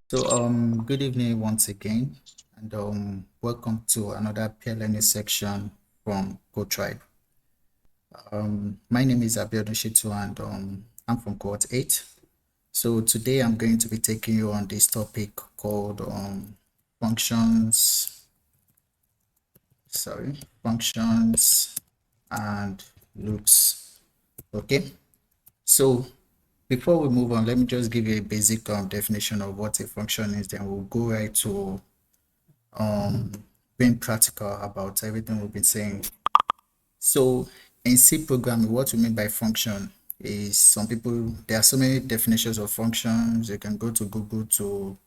Good evening once again, and welcome to another peer learning section from CoTribe. My name is Abiodun Shitu, and I'm from cohort 8. So today I'm going to be taking you on this topic called functions, functions and loops. Okay, so before we move on, let me just give you a basic definition of what a function is, then we'll go right to being practical about everything we've been saying. So in C programming, what we mean by function is there are so many definitions of functions. You can go to Google to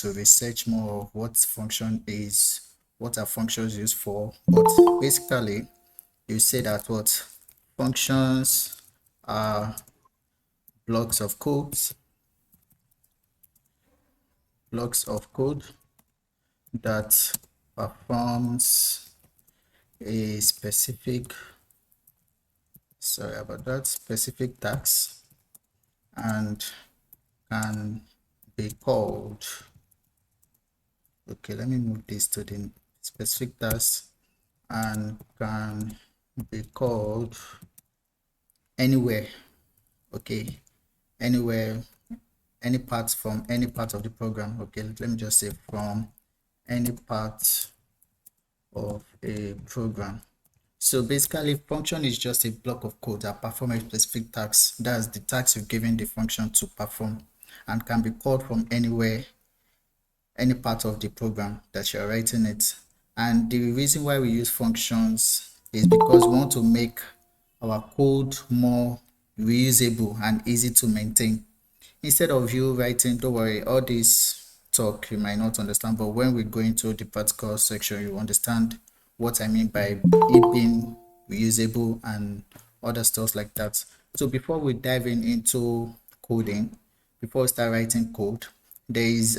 research more of what function is, what are functions used for. But basically, you say that what functions are blocks of codes, blocks of code that performs a specific task and can be called, okay, let me move this to the specific task and can be called anywhere, okay, anywhere, any part from any part of the program. Okay, let me just say from any part of a program. So basically, function is just a block of code that performs a specific task. That's the task you've given the function to perform and can be called from anywhere, any part of the program that you're writing it. And the reason why we use functions is because we want to make our code more reusable and easy to maintain. Instead of you writing, don't worry, all this talk you might not understand, but when we go into the practical section, you understand what I mean by it being reusable and other stuff like that. So before we dive into coding, before we start writing code, there is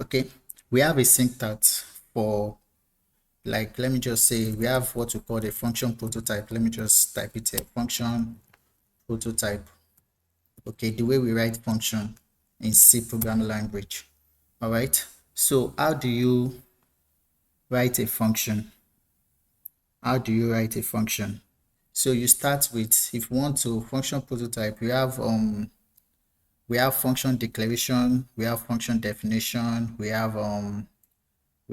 okay, we have a syntax for, like, let me just say we have what we call a function prototype. Let me just type it here, function prototype. Okay, the way we write function in C programming language. All right, so how do you write a function? How do you write a function? So you start with, if you want to function prototype, we have function declaration, we have function definition, we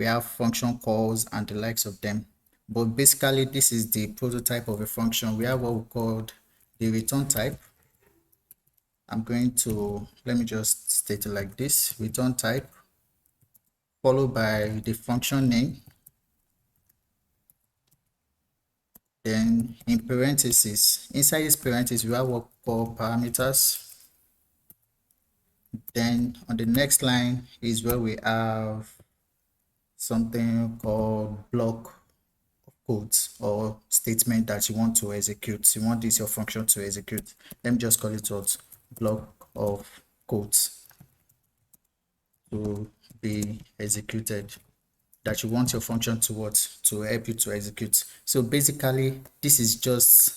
have function calls and the likes of them. But basically, this is the prototype of a function. We have what we call the return type. I'm going to, let me just state it like this, return type, followed by the function name. Then in parentheses, inside this parenthesis, we have what we call parameters. Then on the next line is where we have something called block of codes or statement that you want to execute. You want this your function to execute. Let me just call it what block of codes to be executed, that you want your function to what to help you to execute. So basically, this is just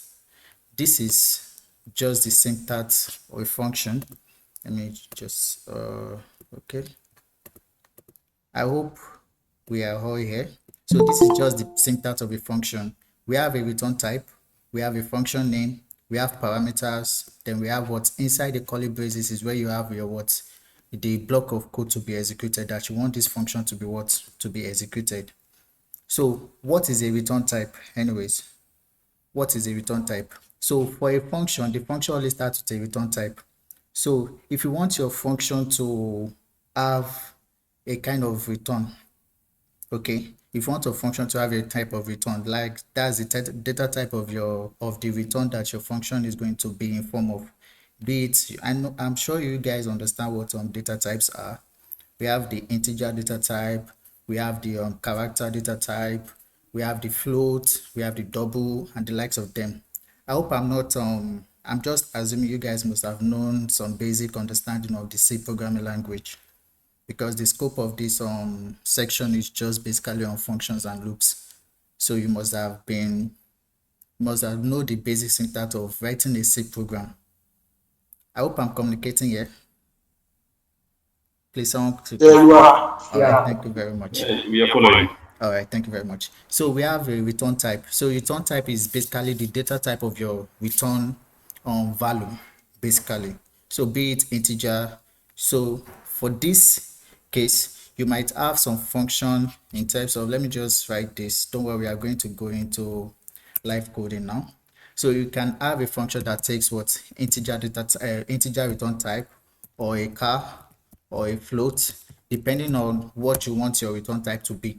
the syntax of a function. Let me just okay, I hope we are all here. So this is just the syntax of a function. We have a return type, we have a function name, we have parameters, then we have what inside the curly braces is where you have your what the block of code to be executed, that you want this function to be what to be executed. So what is a return type anyways? What is a return type? So for a function, the function always starts with a return type. So if you want your function to have a kind of return, okay, if you want a function to have a type of return, like that's the data type of the return that your function is going to be in form of, be it, I'm sure you guys understand what data types are. We have the integer data type, we have the character data type, we have the float, we have the double and the likes of them. I hope I'm just assuming you guys must have known some basic understanding of the C programming language, because the scope of this section is just basically on functions and loops. So you must have known the basic syntax of writing a C program. I hope I'm communicating here. Please, someone to Yeah, you are. all right, thank you very much. Yeah, we are following. All right, thank you very much. So we have a return type. So return type is basically the data type of your return value, basically. So be it integer. So for this case, you might have some function in terms of, let me just write this. Don't worry, we are going to go into live coding now. So you can have a function that takes what integer data, integer return type, or a char, or a float, depending on what you want your return type to be.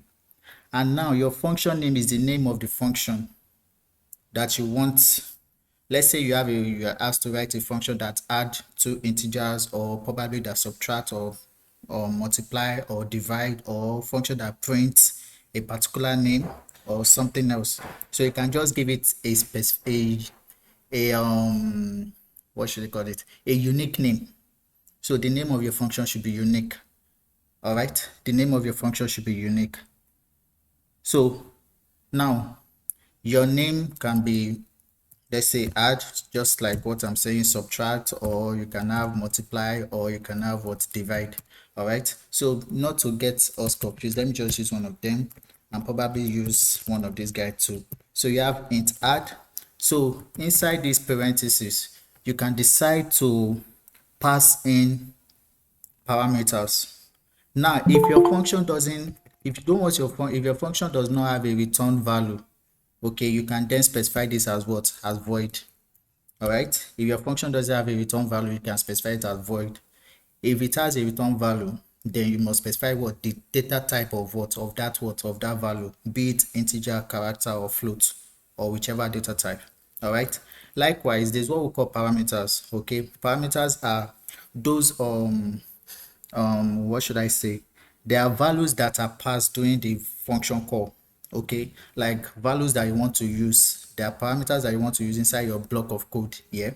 And now your function name is the name of the function that you want. Let's say you are asked to write a function that add two integers, or probably that subtract or multiply or divide, or function that prints a particular name or something else. So you can just give it a specific what should I call it? A unique name. So the name of your function should be unique. All right, the name of your function should be unique. So now your name can be, let's say, add, just like what I'm saying, subtract, or you can have multiply, or you can have what, divide. All right, so not to get us confused, let me just use one of them and probably use one of these guys too. So you have int add. So inside these parentheses, you can decide to pass in parameters. Now if your function doesn't, if you don't want your function, if your function does not have a return value, okay, you can then specify this as what, as void. All right, if your function doesn't have a return value, you can specify it as void. If it has a return value, then you must specify what, the data type of what, of that value, be it integer, character, or float, or whichever data type. All right, likewise, there's what we call parameters. Okay, parameters are those what should I say, there are values that are passed during the function call. Okay, like values that you want to use, there are parameters that you want to use inside your block of code here.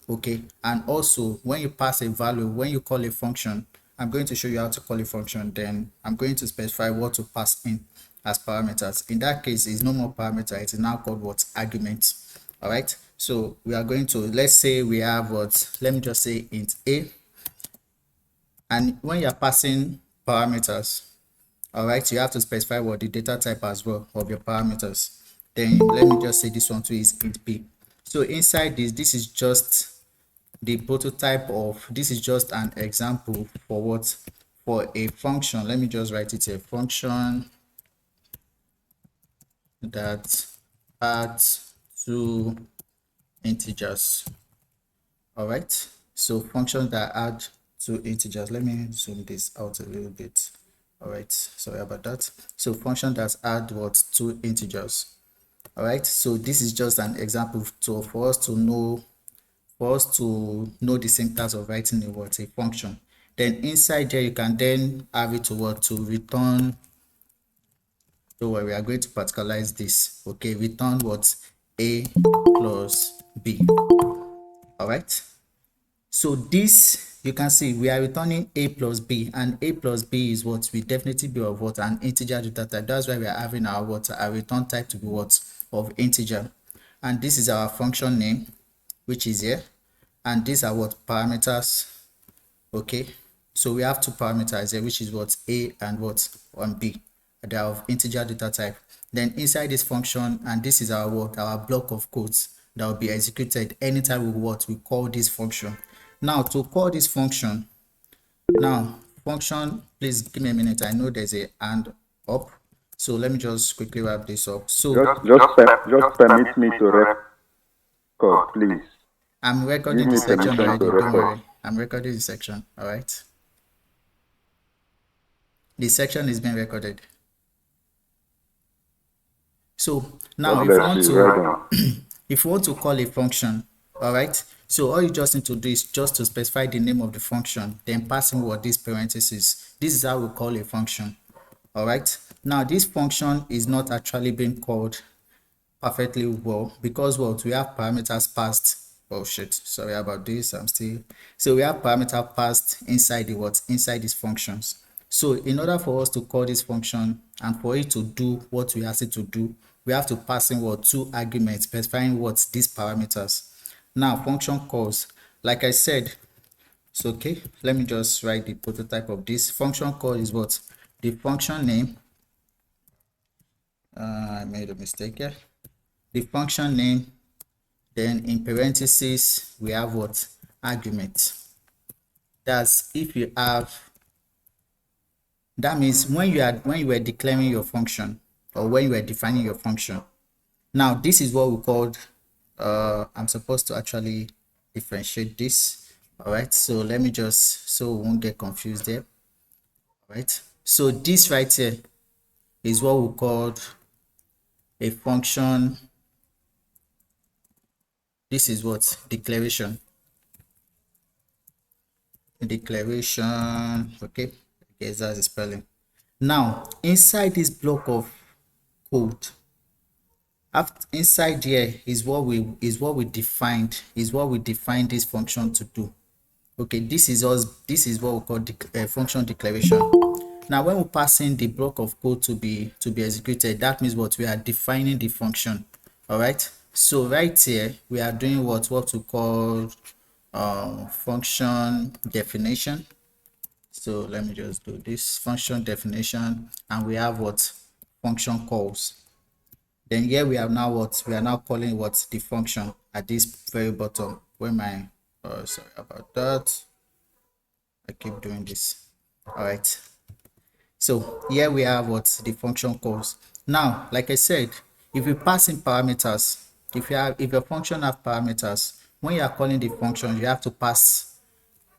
Okay, and also when you pass a value, when you call a function, I'm going to show you how to call a function, then I'm going to specify what to pass in as parameters. In that case, it's no more parameter, it is now called what, argument. All right, so we are going to, let's say we have what, let me just say int a, and when you're passing parameters, all right, you have to specify what the data type as well of your parameters. Then let me just say this one too is int b. So inside this is just the prototype of, this is just an example for what, for a function. Let me just write it here, function that adds two integers. All right, so function that add two integers. Let me zoom this out a little bit. All right, sorry about that. So function that add what, two integers. All right, so this is just an example for us to know the syntax of writing a function. Then inside there you can then have it to what, to return. So we are going to particularize this. Okay, return what, a plus b. All right, so this, you can see we are returning a plus b, and a plus b is what, we definitely be of what, an integer data type. That's why we are having our what, our return type to be what, of integer. And this is our function name, which is here, and these are what, parameters. Okay, so we have two parameters here, which is what, a and what, one b. They are of integer data type. Then inside this function, and this is our what, our block of codes that will be executed anytime we call this function. Now to call this function, now function, please give me a minute, I know there's a hand up, so let me just quickly wrap this up. So just permit me to record, please. I'm recording the section already, don't worry, I'm recording the section. All right, the section is being recorded. So now if you want to call a function, all right, so all you just need to do is just to specify the name of the function, then passing what, these parentheses. This is how we call a function. All right, now this function is not actually being called perfectly well because what, we have parameters passed. Oh shit, sorry about this, so we have parameter passed inside the what, inside these functions. So in order for us to call this function and for it to do what we ask it to do, we have to pass in what, two arguments specifying what, these parameters. Now function calls, like I said, it's okay. Let me just write the prototype of this. Function call is what? The function name. I made a mistake here. The function name, then in parentheses, we have what? Argument. That's if you have, that means when you were declaring your function or when you were defining your function. Now, this is what we called, I'm supposed to actually differentiate this. All right, so let me just, so we won't get confused there. All right, so this right here is what we called a function. This is what? Declaration. Declaration. Okay, I guess that's the spelling. Now, inside this block of code, after, inside here is what we defined this function to do. Okay, this is what we call function declaration. Now, when we pass in the block of code to be executed, that means what? We are defining the function. All right, so right here we are doing what we call function definition. So let me just do this function definition, and we have what? Function calls. Then here we have now what? We are now calling what? The function at this very bottom. Where my sorry about that. I keep doing this. All right. So here we have what? The function calls. Now, like I said, if you pass in parameters, if your function have parameters, when you are calling the function, you have to pass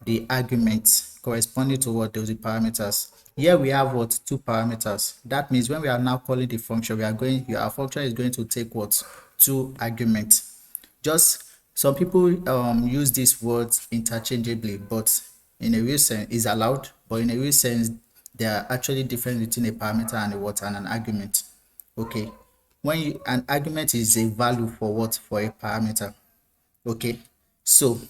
the arguments corresponding to what? Those parameters. Here we have what? Two parameters. That means when we are now calling the function, our function is going to take what? Two arguments. Just some people use these words interchangeably, but in a real sense is allowed, but in a real sense there are actually different between a parameter and a what? And an argument. Okay, an argument is a value for what? For a parameter. Okay, so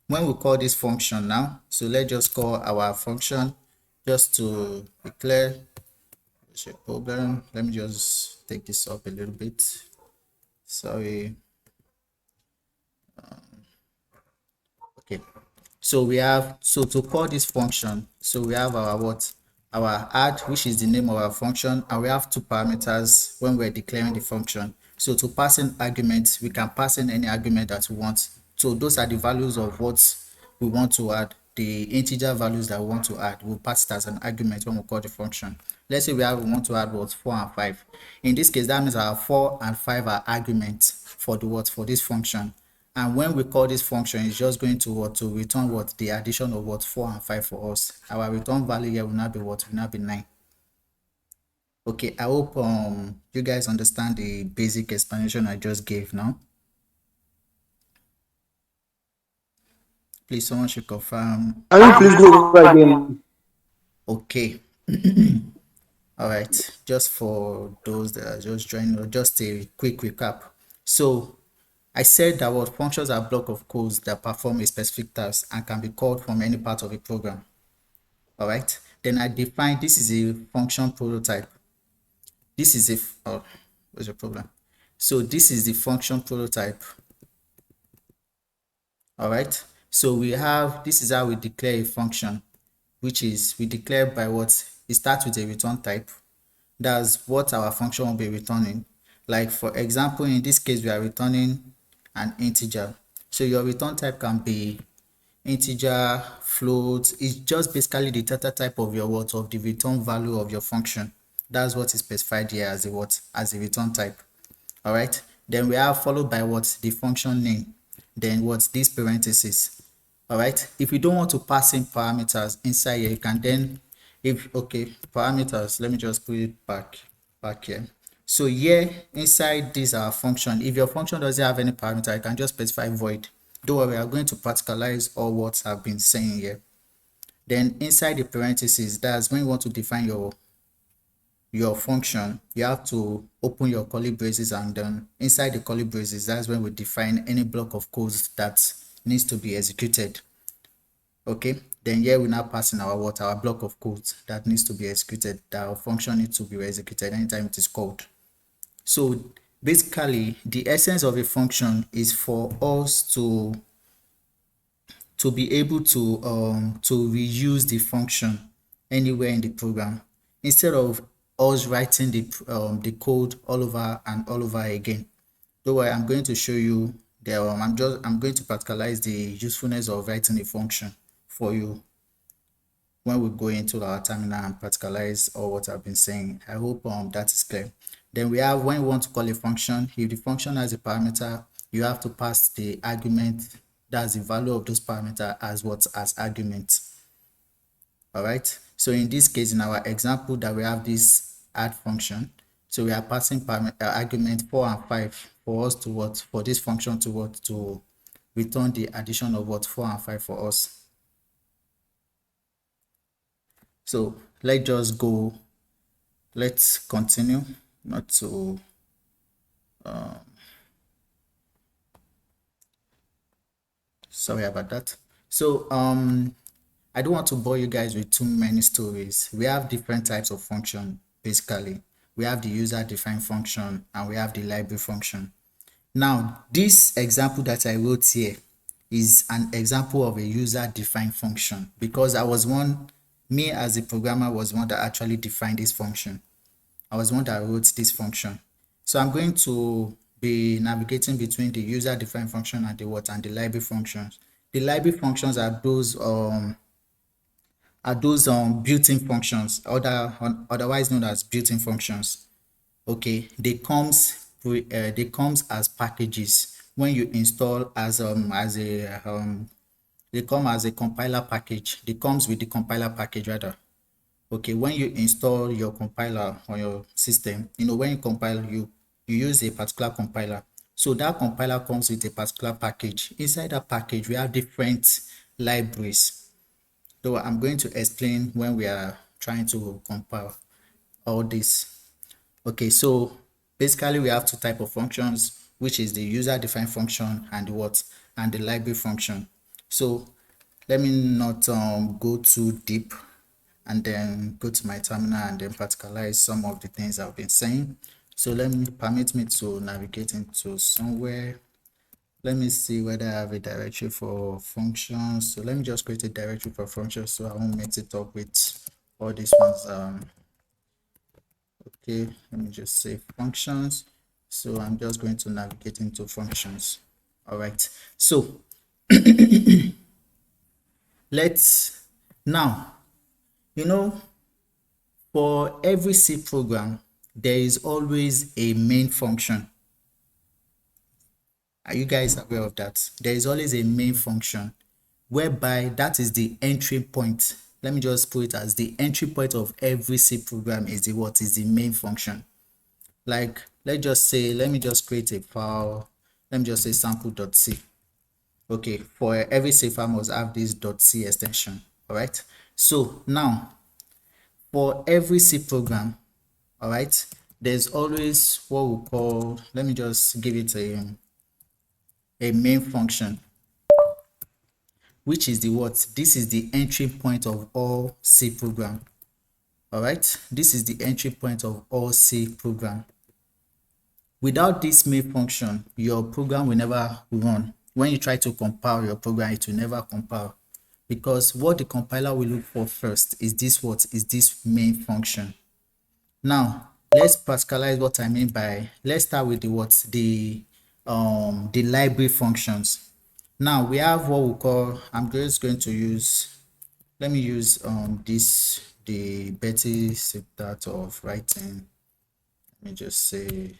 when we call this function now, so let's just call our function just to be clear. There's a problem. Let me just take this up a little bit. Sorry. Okay, so we have, so to call this function, so we have our what? Our add, which is the name of our function, and we have two parameters when we're declaring the function. So to pass in arguments, we can pass in any argument that we want. So those are the values of what we want to add, the integer values that we want to add. We'll pass it as an argument when we call the function. Let's say we want to add what? 4 and 5. In this case, that means our 4 and 5 are arguments for the what? For this function. And when we call this function, it's just going to what? To return what? The addition of what? 4 and 5 for us. Our return value here will not be what? Will not be 9. Okay, I hope you guys understand the basic explanation I just gave now. Please, someone should confirm. Can you please go over again? Okay. All right, just for those that are just joining, just a quick recap. So I said that what? Functions are block of codes that perform a specific task and can be called from any part of a program. All right, then I define, this is a function prototype. This is a, what's the problem? So this is the function prototype. All right, so we have, this is how we declare a function, which is we declare by what? It starts with a return type. That's what our function will be returning. Like for example, in this case, we are returning an integer. So your return type can be integer, float. It's just basically the data type of your what? Of the return value of your function. That's what is specified here as a what? As a return type. All right, then we are followed by what? The function name, then what? These parentheses. All right, if you don't want to pass in parameters inside here, you can then, if okay, parameters, let me just put it back here. So here inside this our function, if your function doesn't have any parameter, you can just specify void. Don't worry, we are going to particularize all what I've been saying here. Then inside the parentheses, that's when you want to define your function, you have to open your curly braces, and then inside the curly braces, that's when we define any block of codes that needs to be executed. Okay, then here we now pass in our what? Our block of codes that needs to be executed, that our function needs to be executed anytime it is called. So basically the essence of a function is for us to to be able to reuse the function anywhere in the program instead of us writing the code all over and all over again. Don't worry, I'm going to show you the I'm going to practicalize the usefulness of writing a function for you when we go into our terminal and practicalize all what I've been saying. I hope that is clear. Then we have, when we want to call a function, if the function has a parameter, you have to pass the argument, that's the value of those parameter, as what, as argument. All right, so in this case, in our example that we have this add function, so we are passing argument 4 and 5 for us to what, for this function to what, to return the addition of what, 4 and 5 for us. So let's just go, let's continue, not to sorry about that. So I don't want to bore you guys with too many stories. We have different types of function. Basically, we have the user defined function and we have the library function. Now this example that I wrote here is an example of a user defined function, because me as a programmer was one that actually defined this function. I was one that wrote this function. So I'm going to be navigating between the user defined function and the what, and the library functions. The library functions are those built-in functions, otherwise known as built-in functions. Okay, they comes as packages when you install they come as a compiler package. They comes with the compiler package rather. Okay, when you install your compiler on your system, when you compile, you use a particular compiler. So that compiler comes with a particular package. Inside that package, we have different libraries. So I'm going to explain when we are trying to compile all this. Okay, so basically we have two types of functions, which is the user defined function and the library function. So let me not go too deep, and then go to my terminal and then practicalize some of the things I've been saying. So permit me to navigate into somewhere. Let me see whether I have a directory for functions. So let me just create a directory for functions so I won't mix it up with all these ones. Okay, let me just say functions. So I'm just going to navigate into functions. All right, so let's now, for every C program, there is always a main function. Are you guys aware of that? There is always a main function, whereby that is the entry point. Let me just put it as the entry point of every C program is the main function. Like, let me just create a file. Let me just say sample.c. Okay, for every C file must have this .c extension. All right. So now, for every C program, all right, there's always what we call, let me just give it a main function, which is this is the entry point of all C program. All right, this is the entry point of all C program. Without this main function, your program will never run. When you try to compile your program, it will never compile, because what the compiler will look for first is this main function. Now let's practicalize what I mean by, let's start with the library functions. Now we have what we call, I'm just going to use, let me use the Betty syntax of writing. Let me just say,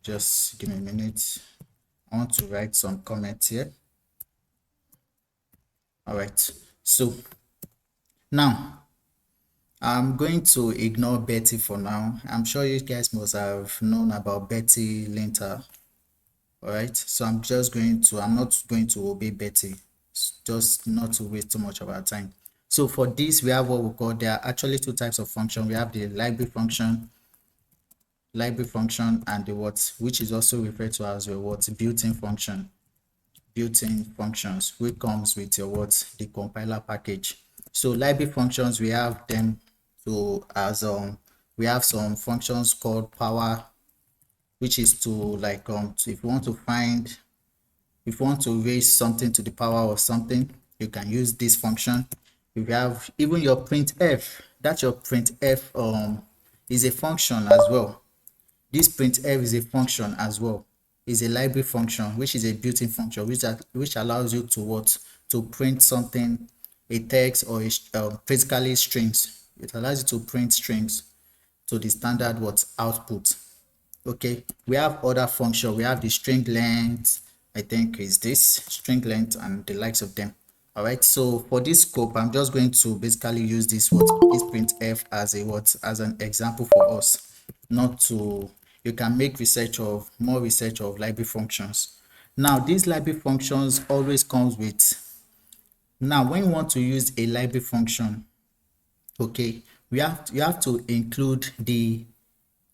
just give me a minute. I want to write some comments here. All right, so now I'm going to ignore Betty for now. I'm sure you guys must have known about Betty linter. All right, so I'm not going to obey Betty, just not to waste too much of our time. So for this, we have what we call, there are actually two types of function. We have the library function and the which is also referred to as your built-in function. Built-in functions, which comes with your the compiler package. So library functions, we have them we have some functions called power, which is to if you want to find If you want to raise something to the power of something, you can use this function. If you have even your printf, that your printf is a function as well. This printf is a function as well. Is a library function, which is a built-in function which allows you to what, to print something, a text or a basically strings. It allows you to print strings to the standard what output. Okay, we have other function. We have the string length, I think is this string length, and the likes of them. All right, so for this scope, I'm just going to basically use this printf as a as an example for us, not to, you can make more research of library functions. Now these library functions always comes with, now when you want to use a library function, okay, you have to include the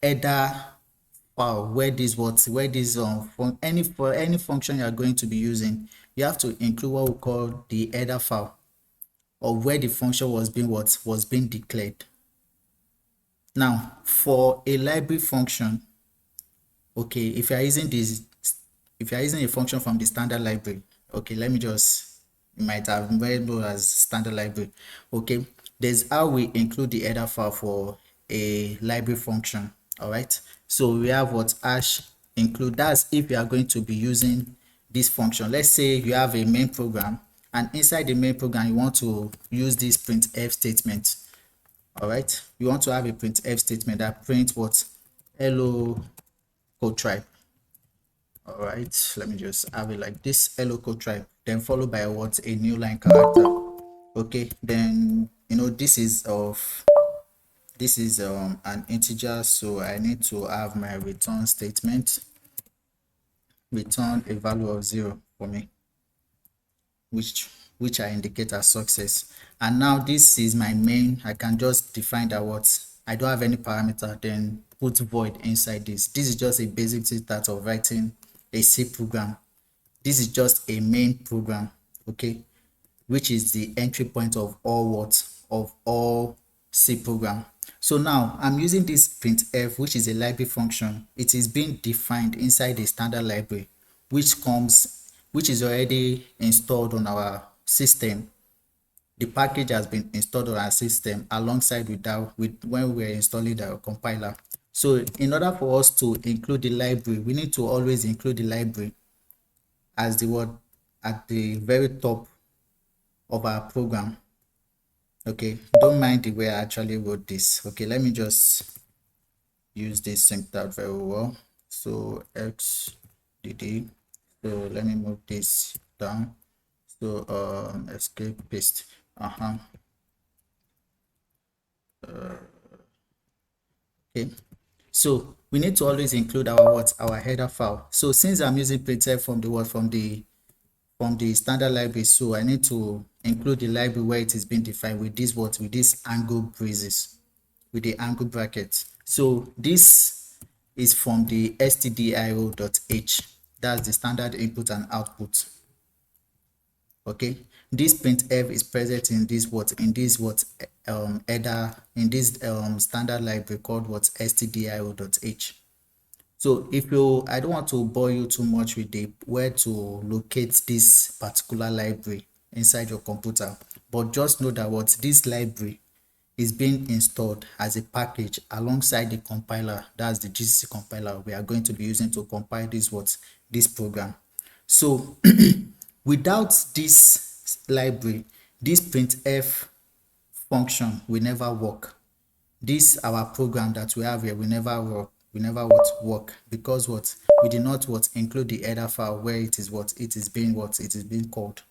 header file where this for any function you are going to be using, you have to include what we call the header file, or where the function was being declared. Now for a library function, okay, if you are using a function from the standard library, okay, let me just, you might have known as standard library. Okay, there's how we include the header file for a library function. All right, so we have what hash include. That's if you are going to be using this function. Let's say you have a main program, and inside the main program you want to use this printf statement. All right, you want to have a printf statement that prints what, hello code tribe. All right, let me just have it like this, hello code tribe, then followed by what, a new line character. Okay, then this is an integer, so I need to have my return statement, return a value of 0 for me, which I indicate as success. And now this is my main. I can just define that what, I don't have any parameter, then put void inside this. This is just a basic start of writing a C program. This is just a main program, okay, which is the entry point of all C program. So now I'm using this printf, which is a library function. It is being defined inside the standard library, which is already installed on our system. The package has been installed on our system alongside with when we are installing the compiler. So in order for us to include the library, we need to always include the library as the word at the very top of our program. Okay, don't mind the way I actually wrote this. Okay, let me just use this synced out very well. So xdd, so let me move this down. So escape paste. Okay, so we need to always include our header file. So since I'm using printf from the standard library, so I need to include the library where it is being defined with this angle braces, with the angle brackets. So this is from the stdio.h. That's the standard input and output. Okay, this printf is present in this header, in this standard library called stdio.h. So I don't want to bore you too much with where to locate this particular library inside your computer, but just know that this library is being installed as a package alongside the compiler. That's the GCC compiler we are going to be using to compile this program. So without this library, this printf function will never work. This our program that we have here will never work. Because we did not include the header file where it is being called.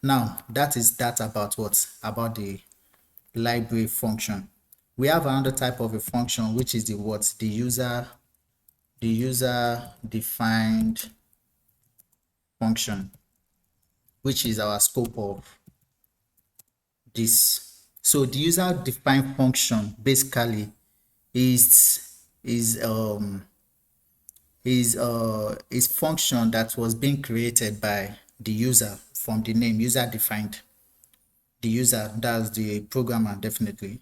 Now that is about about the library function. We have another type of a function, which is the user defined function, which is our scope of this. So the user defined function basically is function that was being created by the user from the name user defined. The user, that's the programmer, definitely.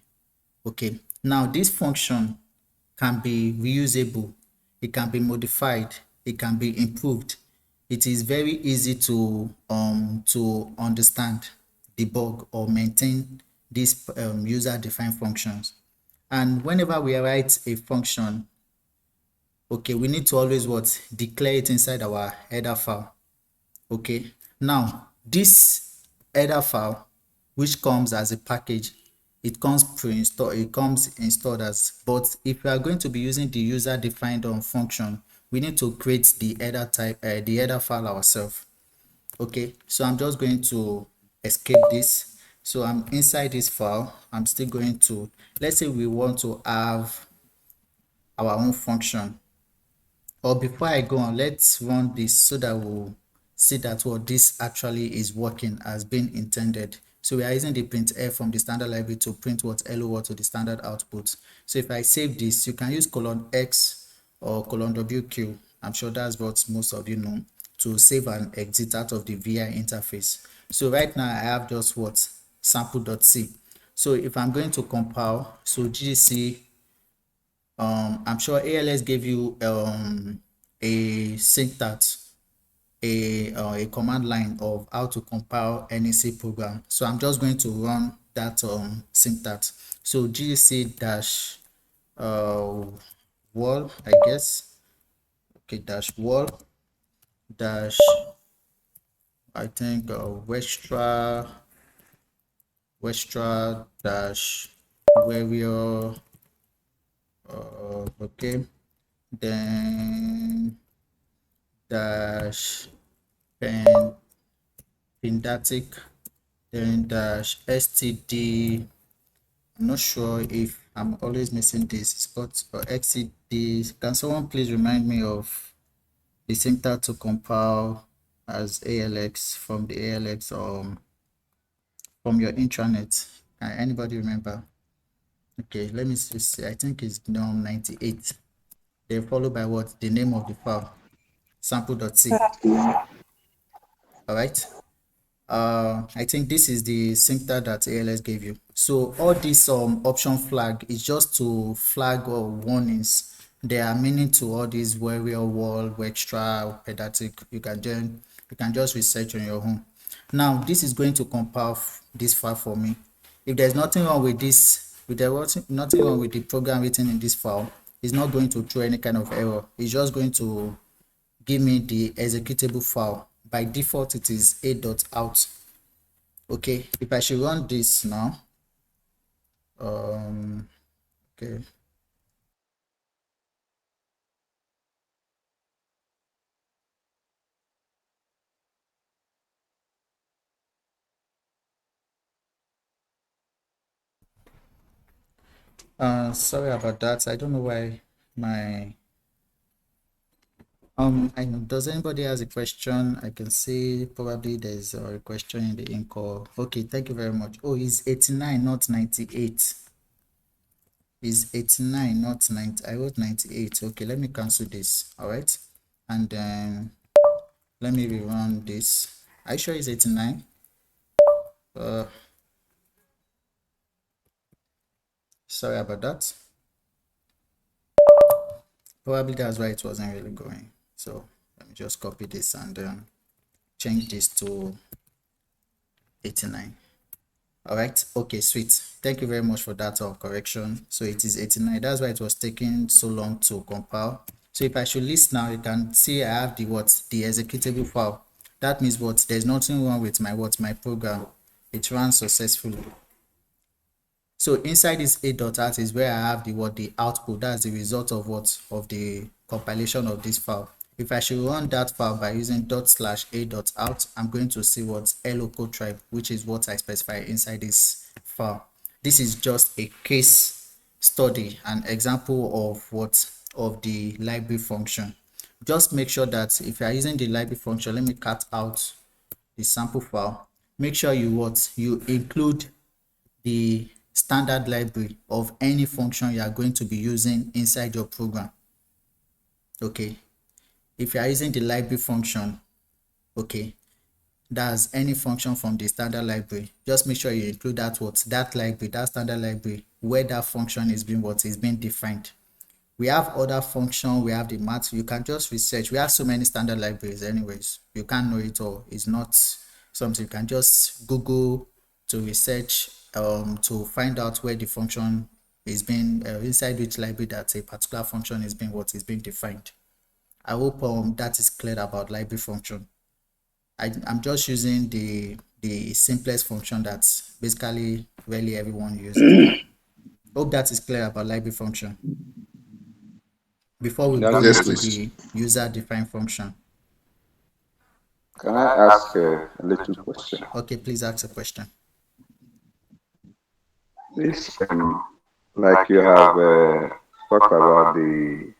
Okay, now this function can be reusable, it can be modified, it can be improved, it is very easy to understand, debug, or maintain these user-defined functions. And whenever we write a function, okay, we need to always what? Declare it inside our header file. Okay, now this header file, which comes as a package, it comes pre-installed, it comes installed as, but if we are going to be using the user defined function, we need to create the header type, the header file ourselves. Okay, so I'm just going to escape this. So I'm inside this file. I'm still going to, let's say we want to have our own function. Or before I go on, let's run this so that we'll see that what this actually is working as being intended. So we are using the printf from the standard library to print what hello world to the standard output. So if I save this, you can use :x or $WQ. I'm sure that's what most of you know, to save and exit out of the VI interface. So right now I have just what? Sample.c. So if I'm going to compile, so gcc, I'm sure ALS gave you a syntax, a command line of how to compile any C program. So I'm just going to run that syntax. So gcc dash wall, I guess. Okay, dash wall dash, I think westra dash warrior. Okay, then dash pendatic, then dash std. I'm not sure if I'm always missing this. It's got xcd. Can someone please remind me of the syntax to compile as ALX from the ALX from your intranet? Can anybody remember? Okay, let me see. I think it's norm 98. Then followed by what? The name of the file, sample.c. All right. I think this is the syntax that ALS gave you. So all this option flag is just to flag or warnings. There are meaning to all these warrior wall, extra, pedatic. You can just research on your own. Now this is going to compile this file for me. If there's nothing wrong with this, if there was nothing wrong with the program written in this file, it's not going to throw any kind of error. It's just going to give me the executable file. By default, it is a.out. Okay, if I should run this now, okay. Sorry about that. I don't know why my I know, does anybody has a question? I can see probably there's a question in the in-call. Okay, thank you very much. Oh, it's 89, not 98. Is 89, not 90. I wrote 98. Okay, let me cancel this. All right, and then let me rerun this. Are you sure it's 89? Sorry about that. Probably that's why it wasn't really going. So let me just copy this and change this to 89. All right, okay, sweet. Thank you very much for that correction. So it is 89. That's why it was taking so long to compile. So if I should list now, you can see I have the executable file. That means what? There's nothing wrong with my program. It runs successfully. So inside this a.out is where I have the output. That's the result of of the compilation of this file. If I should run that file by using ./a.out, I'm going to see hello code tribe, which is what I specify inside this file. This is just a case study, an example of the library function. Just make sure that if you are using the library function, let me cut out the sample file. Make sure you include the standard library of any function you are going to be using inside your program. Okay, if you are using the library function, okay, that's any function from the standard library, just make sure you include that library, that standard library, where that function is being defined. We have other function, we have the math. You can just research. We have so many standard libraries anyways. You can't know it all. It's not something you can just Google to research to find out where the function is being inside which library that a particular function is being what is being defined. I hope that is clear about library function. I'm just using the simplest function that basically really everyone uses. Hope that is clear about library function before we That's go Yes, into please. the user defined function. Can I ask a little question? Okay, please ask a question. This, like you have talked about the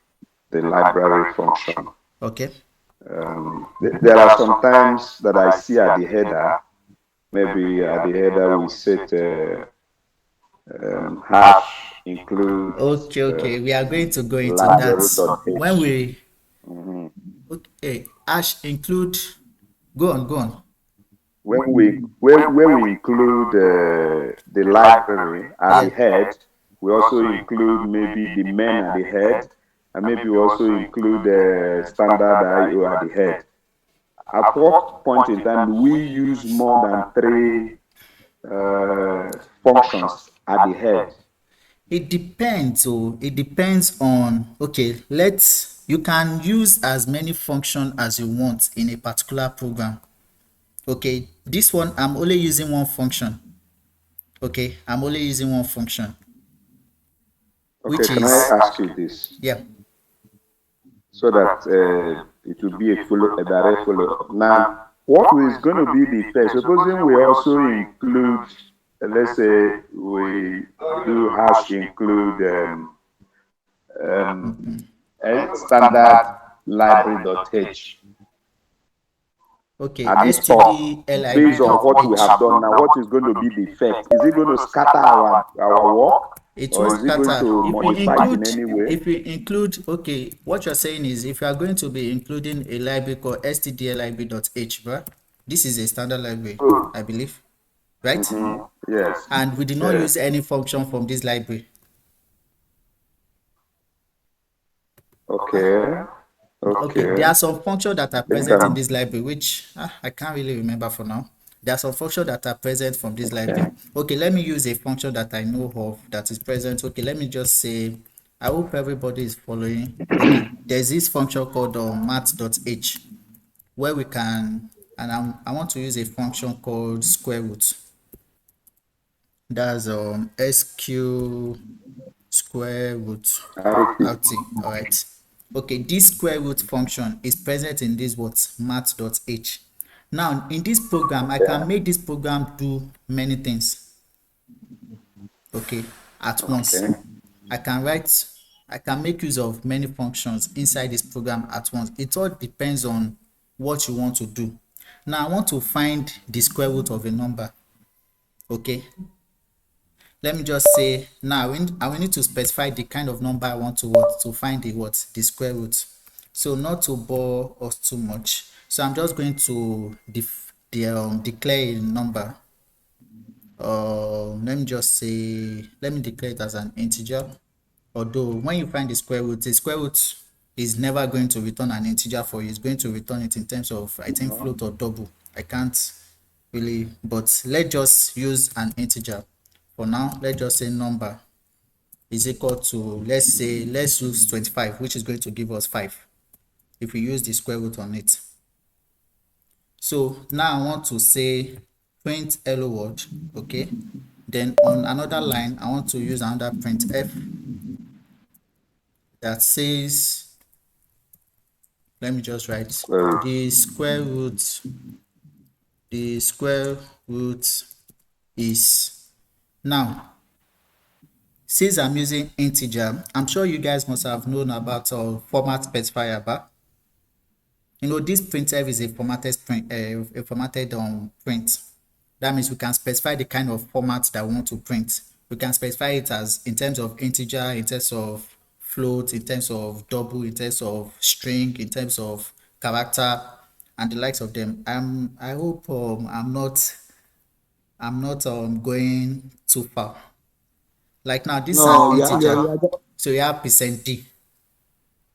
library function. Okay. There are some times that I see at the header. Maybe at the header we set hash includes Okay. We are going to go into that when library.h. we okay. Ash include. Go on. When we include the library at Yeah. the head, we also include maybe the main at the head, and maybe we also include standard IO at the head. At what point in time do we use more than three functions at the head? It depends. Oh, it depends on. Okay, let's. You can use as many function as you want in a particular program. Okay, this one I'm only using one function. Okay, I'm only using one function, Okay, which can I is ask you this yeah. so that it will be a direct follow-up? Now, what is going to be the effect? Supposing we also include, let's say we do hash include a standard library.h Okay, at the top, based on what we have done now. What is going to be the effect? Is it going to scatter our work, it or won't is it going scatter. to modify it in any way? If we include, okay, what you're saying is if you are going to be including a library called stdlib.h, right? This is a standard library, I believe, right? Yes. And we did not use any function from this library. Okay. Okay, Okay. there are some functions that are I think present in this library, which I can't really remember for now. There are some functions that are present from this library. okay. Okay, let me use a function that I know of that is present. Okay, let me just say, I hope everybody is following. Okay, there's this function called math.h where we can, and I want to use a function called square root. That's sq square root rt. All right. Okay, this square root function is present in this what math.h. Now in this program I can make this program do many things, okay, at once. Okay. I can make use of many functions inside this program at once. It all depends on what you want to do. Now I want to find the square root of a number. Okay, let me just say now I will need to specify the kind of number I want to what to find the square root. So not to bore us too much, so I'm just going to declare a number. Let me declare it as an integer. Although when you find the square root is never going to return an integer for you. It's going to return it in terms of, I think, float or double. I can't really, but let's just use an integer for now. Let's just say number is equal to, let's use 25, which is going to give us 5 if we use the square root on it. So now I want to say print hello world. Okay, then on another line I want to use another printf that says, let me just write the square root is. Now since I'm using integer, I'm sure you guys must have known about format specifier, but you know this printf is a formatted print. That means we can specify the kind of format that we want to print. We can specify it as in terms of integer, in terms of float, in terms of double, in terms of string, in terms of character, and the likes of them. I hope I'm not going too far. Like now, this is an No, integer. we are So you have %d.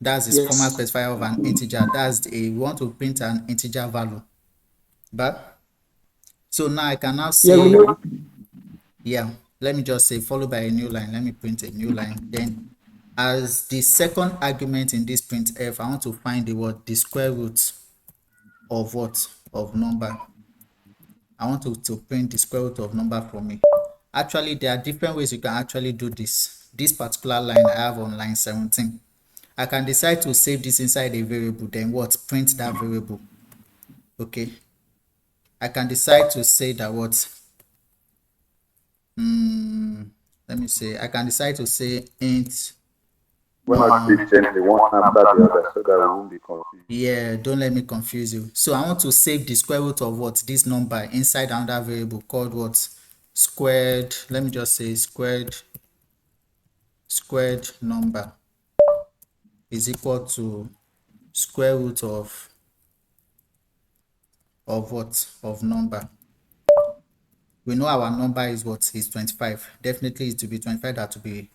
That's the formal Yes. specifier of an integer. That's we want to print an integer value. But so now I can now Yeah, we say, know. yeah, let me just say followed by a new line. Let me print a new line. Then as the second argument in this printf, I want to find the what? The square root of what? Of number. I want to print the square root of number for me. Actually, there are different ways you can actually do this. This particular line I have on line 17. I can decide to save this inside a variable, then what? Print that variable. Okay. I can decide to say that what? Let me say, I can decide to say int When not keep gently one after the other so that we won't be confused. Yeah, don't let me confuse you. So I want to save the square root of what? This number inside another variable called what? Squared. Let me just say squared number is equal to square root of what? Of number. We know our number is what? Is 25. Definitely it to be 25 that to be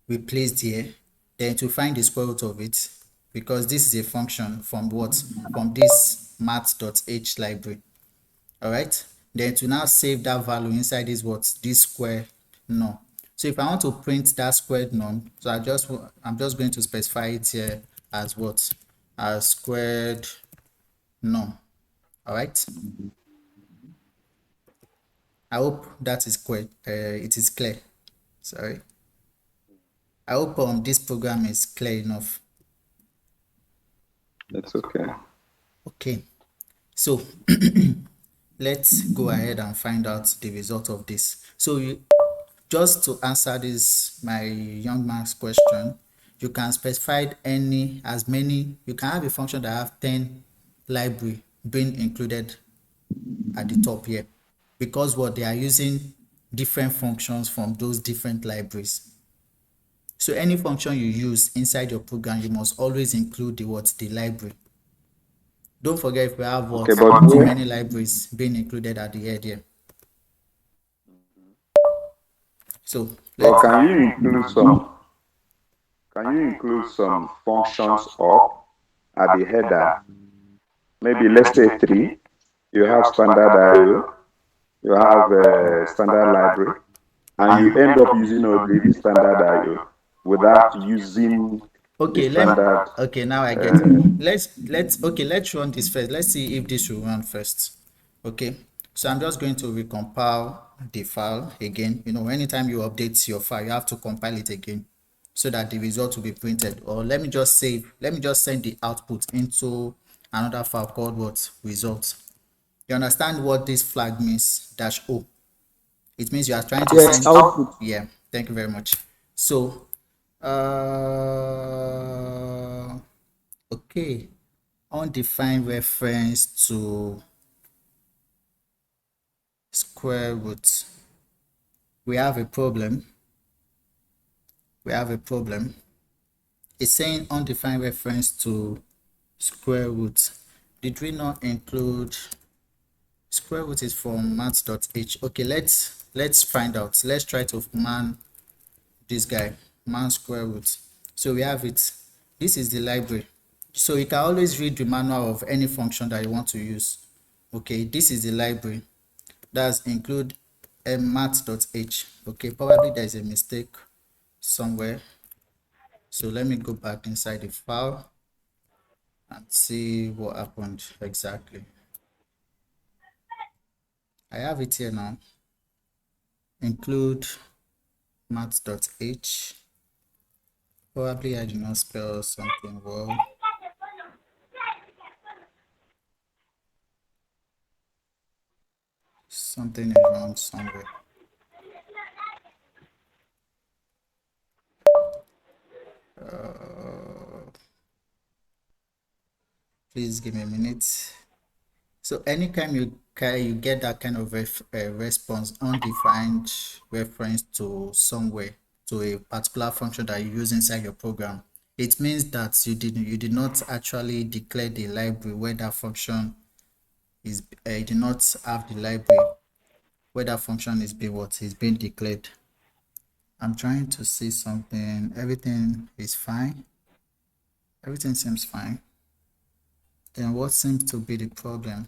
replaced here. Then to find the square root of it, because this is a function from what? From this math.h library. All right, then to now save that value inside this what? This square norm. So if I want to print that squared norm, so I'm just going to specify it here as what? As squared norm. All right, I hope that is clear. It is clear. Sorry, I hope this program is clear enough. It's okay. Okay, so let's go ahead and find out the result of this. So just to answer this, my young man's question, you can specify as many, you can have a function that have 10 library being included at the top here, because what they are using different functions from those different libraries. So any function you use inside your program, you must always include the library. Don't forget if we have what? Okay, but Too many libraries being included at the end here. So well, let's can you include some functions up at the header? Maybe let's say 3. You have standard IO, you have standard library, and you end up using only the standard IO without using the okay, standard. okay, now I get it. Let's run this first. Let's see if this will run first. Okay, so I'm just going to recompile the file again. You know, anytime you update your file, you have to compile it again so that the result will be printed. Or let me just send the output into another file called what? Results. You understand what this flag means? -O. It means you are trying to Yes, send. output. Yeah, thank you very much. So okay, undefined reference to square root. We have a problem. It's saying undefined reference to square root. Did we not include square root? Is from maths.h. Okay, let's find out. Let's try to man this guy, man square root. So we have it. This is the library. So you can always read the manual of any function that you want to use. Okay, this is the library. That's include math.h. Okay, probably there's a mistake somewhere. So let me go back inside the file and see what happened exactly. I have it here now. Include math.h. Probably I did not spell something well. Something is wrong somewhere. Please give me a minute. So anytime you get that kind of response, undefined reference to somewhere, to a particular function that you use inside your program, it means that you did not actually declare the library where that function is. You did not have the library where that function is being declared. I'm trying to see something. Everything is fine. Everything seems fine. Then what seems to be the problem?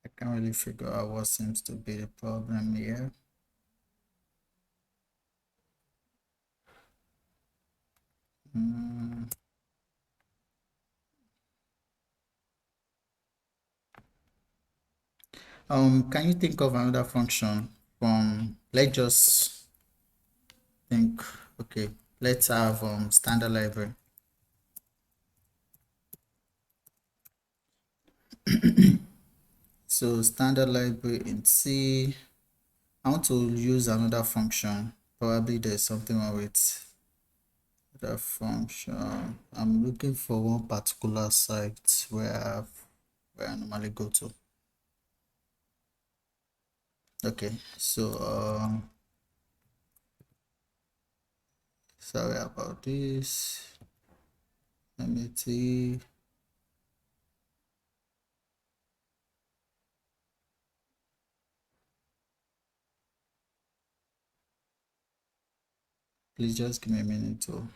I can't really figure out what seems to be the problem here. Can you think of another function from, let's just think, okay, let's have standard library. So standard library in C, I want to use another function. Probably there's something wrong with the function. I'm looking for one particular site where I normally go to. Okay, so sorry about this. Let me see. Please just give me a minute to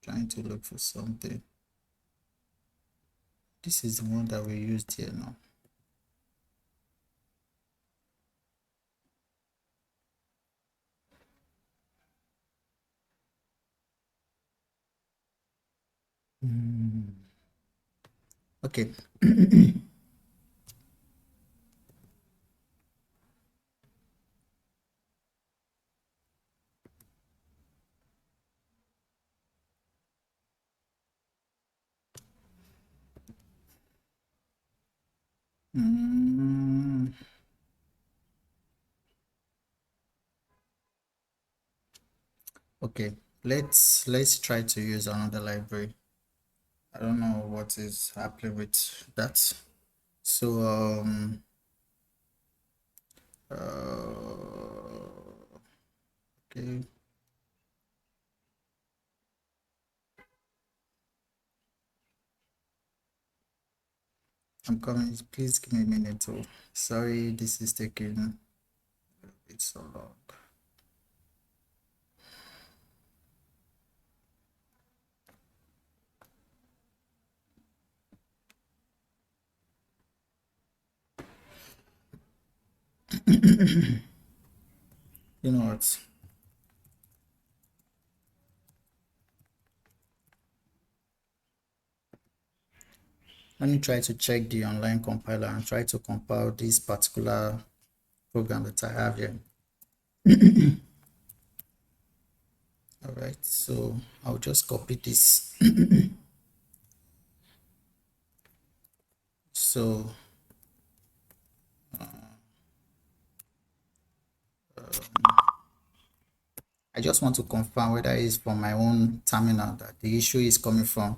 trying to look for something. This is the one that we used here now. Okay. Okay, let's try to use another library. I don't know what is happening with that. So okay. I'm coming. Please give me a minute. Oh, sorry, this is taking it's so long. You know what? Let me try to check the online compiler and try to compile this particular program that I have here. All right, so I'll just copy this. So I just want to confirm whether it's from my own terminal that the issue is coming from.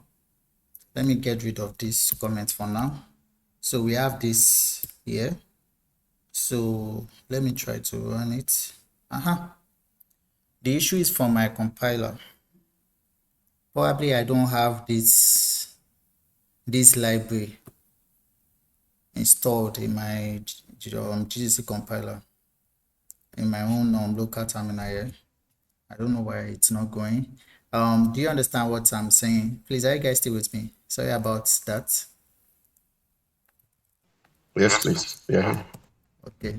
Let me get rid of this comment for now. So we have this here. So let me try to run it. The issue is from my compiler. Probably I don't have this library installed in my GCC compiler in my own local terminal here. I don't know why it's not going. Do you understand what I'm saying? Please, are you guys still with me? Sorry about that. Yes, please. Yeah. Okay,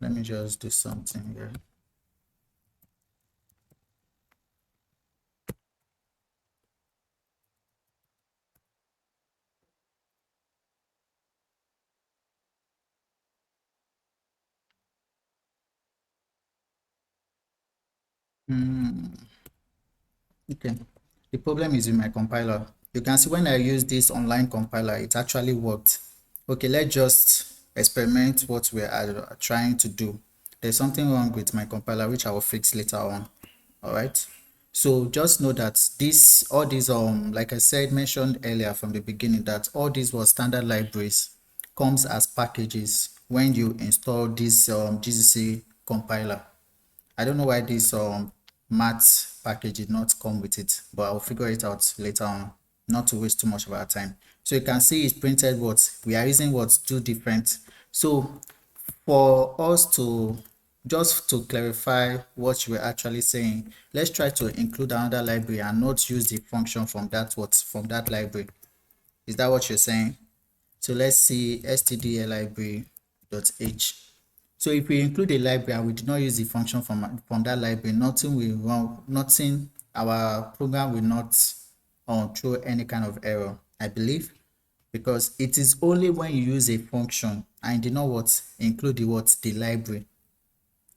let me just do something here. Okay, the problem is with my compiler. You can see when I use this online compiler, it actually worked. Okay, let's just experiment what we are trying to do. There's something wrong with my compiler, which I will fix later on. All right. So just know that all these like I said, mentioned earlier from the beginning, that all these were standard libraries, comes as packages when you install this GCC compiler. I don't know why this math package did not come with it, but I'll figure it out later on, not to waste too much of our time. So you can see it's printed what we are using, what two different. So for us to just to clarify what you were actually saying, let's try to include another library and not use the function from that library. Is that what you're saying? So let's see std library.h. So if we include a library and we did not use the function from that library, nothing will run, nothing, our program will not throw any kind of error, I believe, because it is only when you use a function and did not include the library,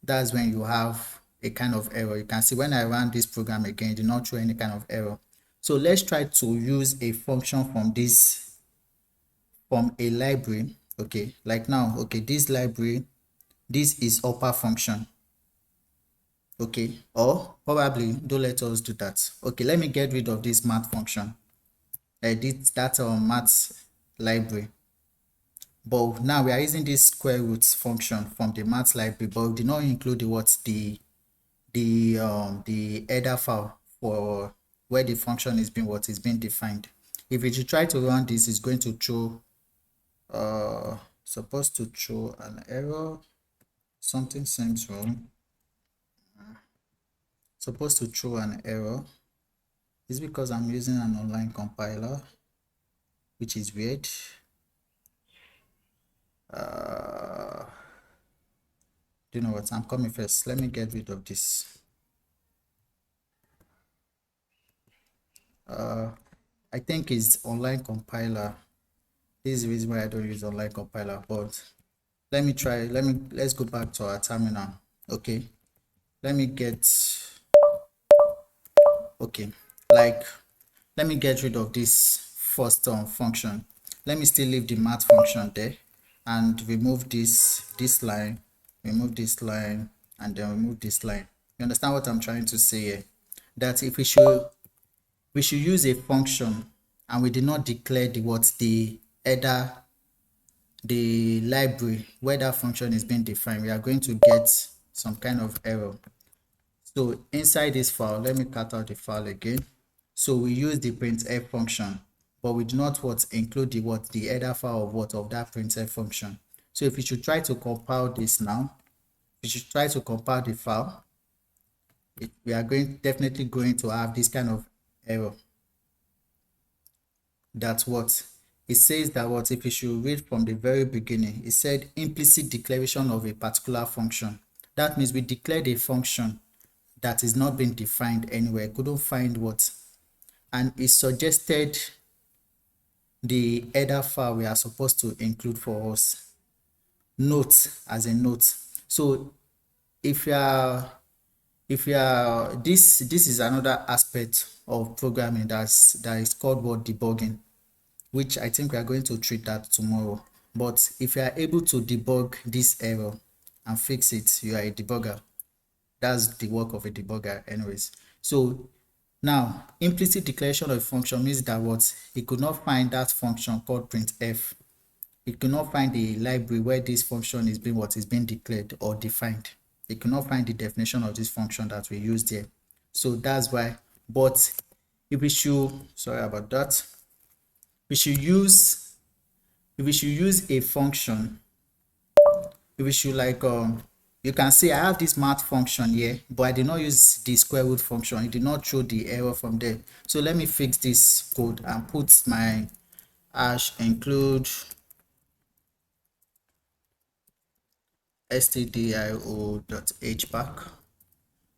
that's when you have a kind of error. You can see when I run this program again, it did not show any kind of error. So let's try to use a function from a library. Okay, like now, okay, this library, this is upper function. Okay, or probably don't let us do that. Okay, let me get rid of this math function. That's our math library. But now we are using this square root function from the math library, but we did not include the header file for where the function is being defined. If you should try to run this, it's going to throw supposed to throw an error. Something seems wrong. Supposed to throw an error. It's because I'm using an online compiler, which is weird. Do you know what? I'm coming first. Let me get rid of this. I think it's online compiler. This is the reason why I don't use online compiler, but let's go back to our terminal. Okay, let me get let me get rid of this first function. Let me still leave the math function there and remove this line, remove this line, and then remove this line. You understand what I'm trying to say here? That if we should use a function and we did not declare the header, the library where that function is being defined, we are going to get some kind of error. So inside this file, let me cut out the file again. So we use the printf function, but we do not include the header file of that printf function. So if you should try to compile this now, we should try to compile the file, we are definitely going to have this kind of error. That's what it says, that if you should read from the very beginning, it said implicit declaration of a particular function. That means we declared a function that is not being defined anywhere, couldn't find and it suggested the header file we are supposed to include for us. Note as a note. So if you are this is another aspect of programming that is called debugging, which I think we are going to treat that tomorrow. But if you are able to debug this error and fix it, you are a debugger. That's the work of a debugger anyways. So now implicit declaration of a function means that it could not find that function called printf. It could not find the library where this function is being declared or defined. It could not find the definition of this function that we used here. So that's why. But if we should, sorry about that, we should use a function, if we should you can see I have this math function here, but I did not use the square root function. It did not throw the error from there. So let me fix this code and put my hash include stdio.h back.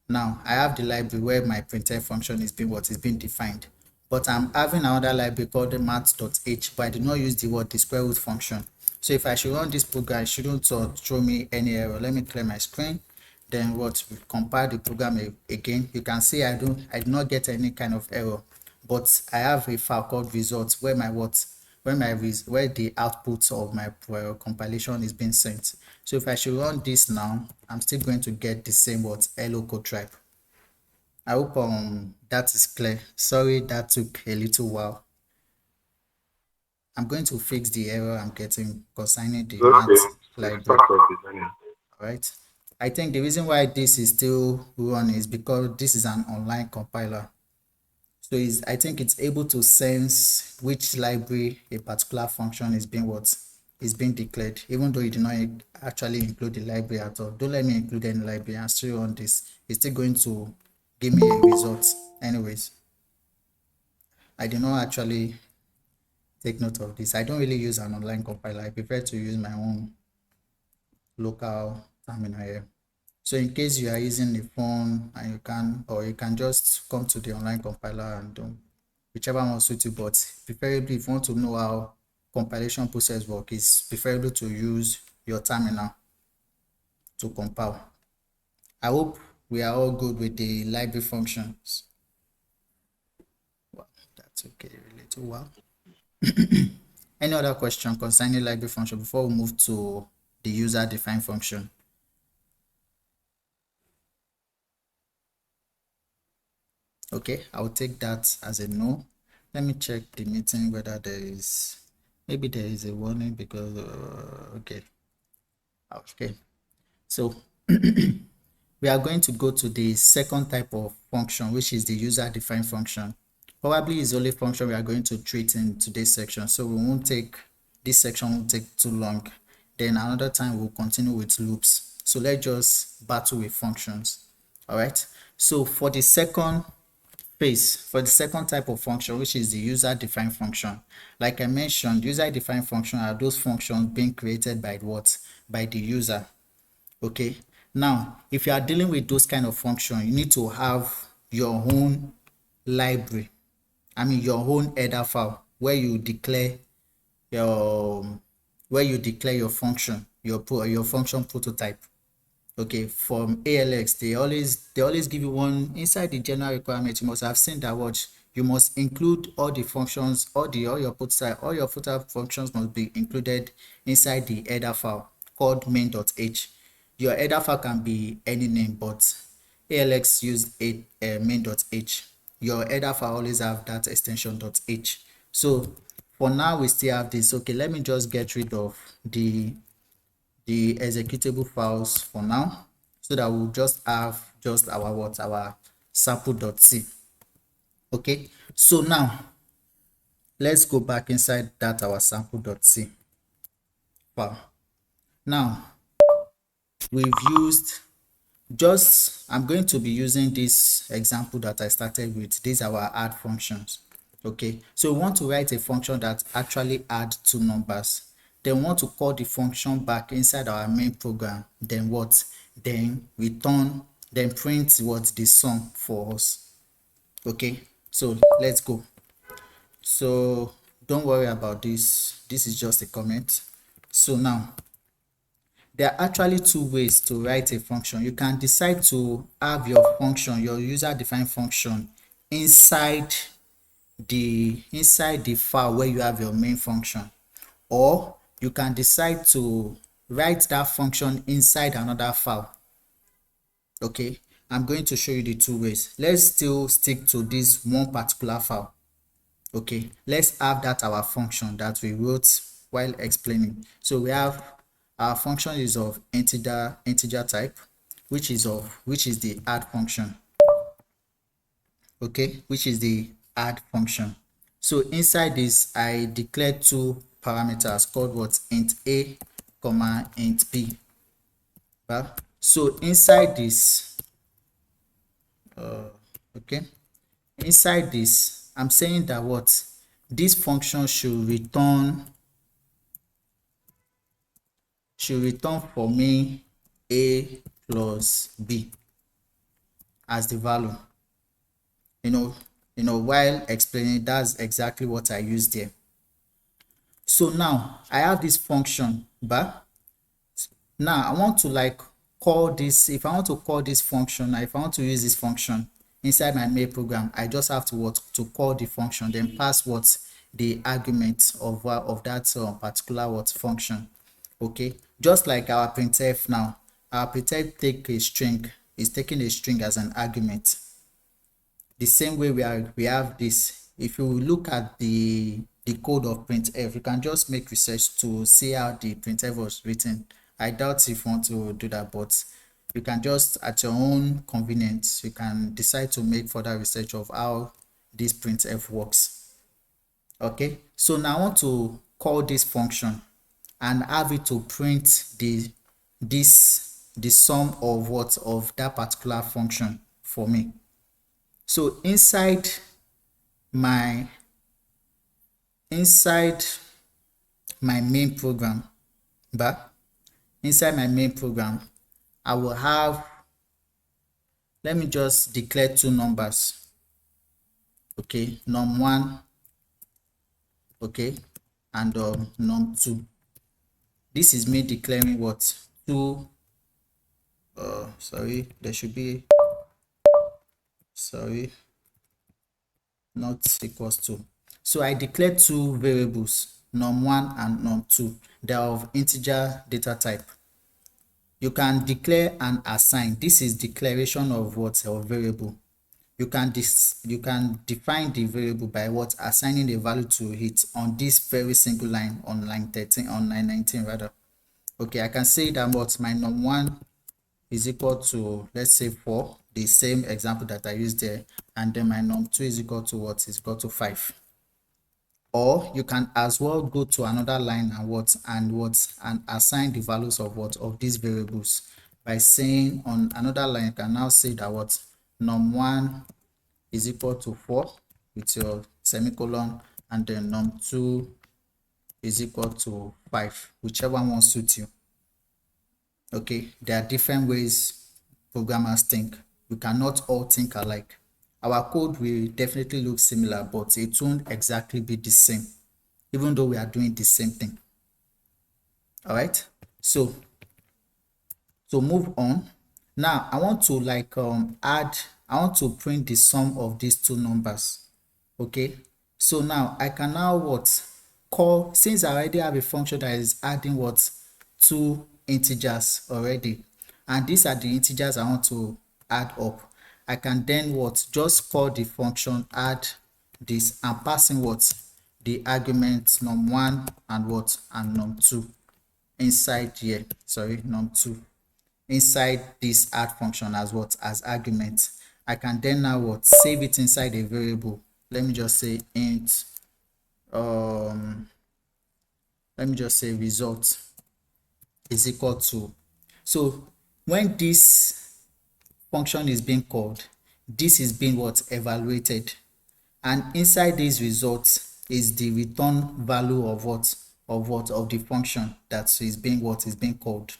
Now I have the library where my printf function is being defined, but I'm having another library called the math.h, but I did not use the square root function. So if I should run this program, it shouldn't throw me any error. Let me clear my screen. Then we compile the program again. You can see I did not get any kind of error, but I have a file called results where where the output of my compilation is being sent. So if I should run this now, I'm still going to get the same hello code type. I hope that is clear. Sorry that took a little while. I'm going to fix the error I'm getting concerning the math library. All right. I think the reason why this is still running is because this is an online compiler. So I think it's able to sense which library a particular function is being declared, even though you did not actually include the library at all. Don't let me include any library and still run this. It's still going to give me a result. Anyways, I did not actually take note of this. I don't really use an online compiler. I prefer to use my own local terminal here. So in case you are using the phone and you can just come to the online compiler and do whichever one suits you, but preferably if you want to know how compilation process work, it's preferable to use your terminal to compile. I hope we are all good with the library functions. Well, that's okay, a little while. Any other question concerning library function before we move to the user defined function? Okay, I'll take that as a no. Let me check the meeting whether maybe there is a warning because okay. So we are going to go to the second type of function, which is the user defined function. Probably is the only function we are going to treat in today's section, so this section won't take too long. Then another time we'll continue with loops. So let's just battle with functions. All right, so for the second type of function, which is the user defined function, like I mentioned, user defined function are those functions being created by by the user. Okay, now if you are dealing with those kind of function, you need to have your own library, your own header file where you declare your function, your function prototype. Okay, from ALX, they always give you one inside the general requirement. You must have seen that what you must include all the functions, all your footer functions must be included inside the header file called main.h. Your header file can be any name, but ALX used main.h. Your header file always have that extension .h. So for now we still have this. Okay, let me just get rid of the executable files for now, so that we'll just have our sample.c. Okay, so now let's go back inside that our sample.c file. Now we've used I'm going to be using this example that I started with. These are our add functions. Okay, so we want to write a function that actually add two numbers. Then we want to call the function back inside our main program. Then print what the sum for us. Okay, so let's go. So don't worry about this. This is just a comment. So now there are actually two ways to write a function. You can decide to have your function, your user defined function, inside the file where you have your main function, or you can decide to write that function inside another file. Okay, I'm going to show you the two ways. Let's still stick to this one particular file. Okay, let's have that our function that we wrote while explaining. So we have our function is of integer type, which is the add function. Okay, which is the add function. So inside this, I declared two parameters called what? Int a, comma int b. So inside this, inside this, I'm saying that what this function should return for me a plus b as the value. While explaining, that's exactly what I used there. So now I have this function, but now I want to call this. If I want to call this function, if I want to use this function inside my main program, I just have to call the function, then pass the argument of that particular function. Okay, just like our printf now. Our printf is taking a string as an argument. The same way we have this. If you look at the code of printf, you can just make research to see how the printf was written. I doubt if you want to do that, but You can just, at your own convenience, you can decide to make further research of how this printf works. Okay, so now I want to call this function and have it to print the sum of what of that particular function for me. So inside my main program, I will have, let me just declare two numbers. Okay, num1, okay, and num2. This is me declaring what? Two, sorry, there should be, sorry, not equals to. So I declare two variables, num1 and num2. They are of integer data type. You can declare and assign. This is declaration of what? Of variable. You can define the variable by what? Assigning a value to it on this very single line, on line 13, on line 19 rather. Okay, I can say that what my num1 is equal to, let's say 4, the same example that I used there, and then my num2 is equal to what? Is equal to 5. Or you can as well go to another line and assign the values of what? Of these variables by saying on another line, you can now say that what? Num1 is equal to 4 with your semicolon, and then num2 is equal to 5, whichever one suits you. Okay, there are different ways programmers think. We cannot all think alike. Our code will definitely look similar, but it won't exactly be the same, even though we are doing the same thing. All right, so to move on, now I want to I want to print the sum of these two numbers. Okay, so now I can now what? Call, since I already have a function that is adding what? Two integers already, and these are the integers I want to add up. I can then what? Just call the function add this and passing what? The argument num1 and what? And num2 inside here, sorry, num2 inside this add function as what? As argument. I can then now what? Save it inside a variable. Let me just say int let me just say result is equal to, so when this function is being called, this is being what? Evaluated, and inside these results is the return value of what? Of the function that is being what? Is being called.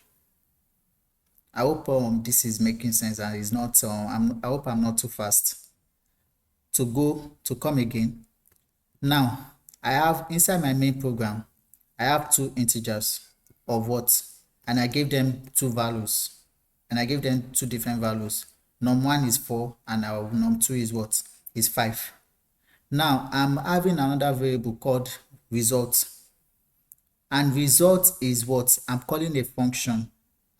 I hope this is making sense and is not I hope I'm not too fast. To come again, now I have inside my main program, I have two integers of what? And I gave them two values, and I gave them two different values. Num1 is 4 and our num2 is what? Is 5. Now I'm having another variable called result, and result is what? I'm calling a function.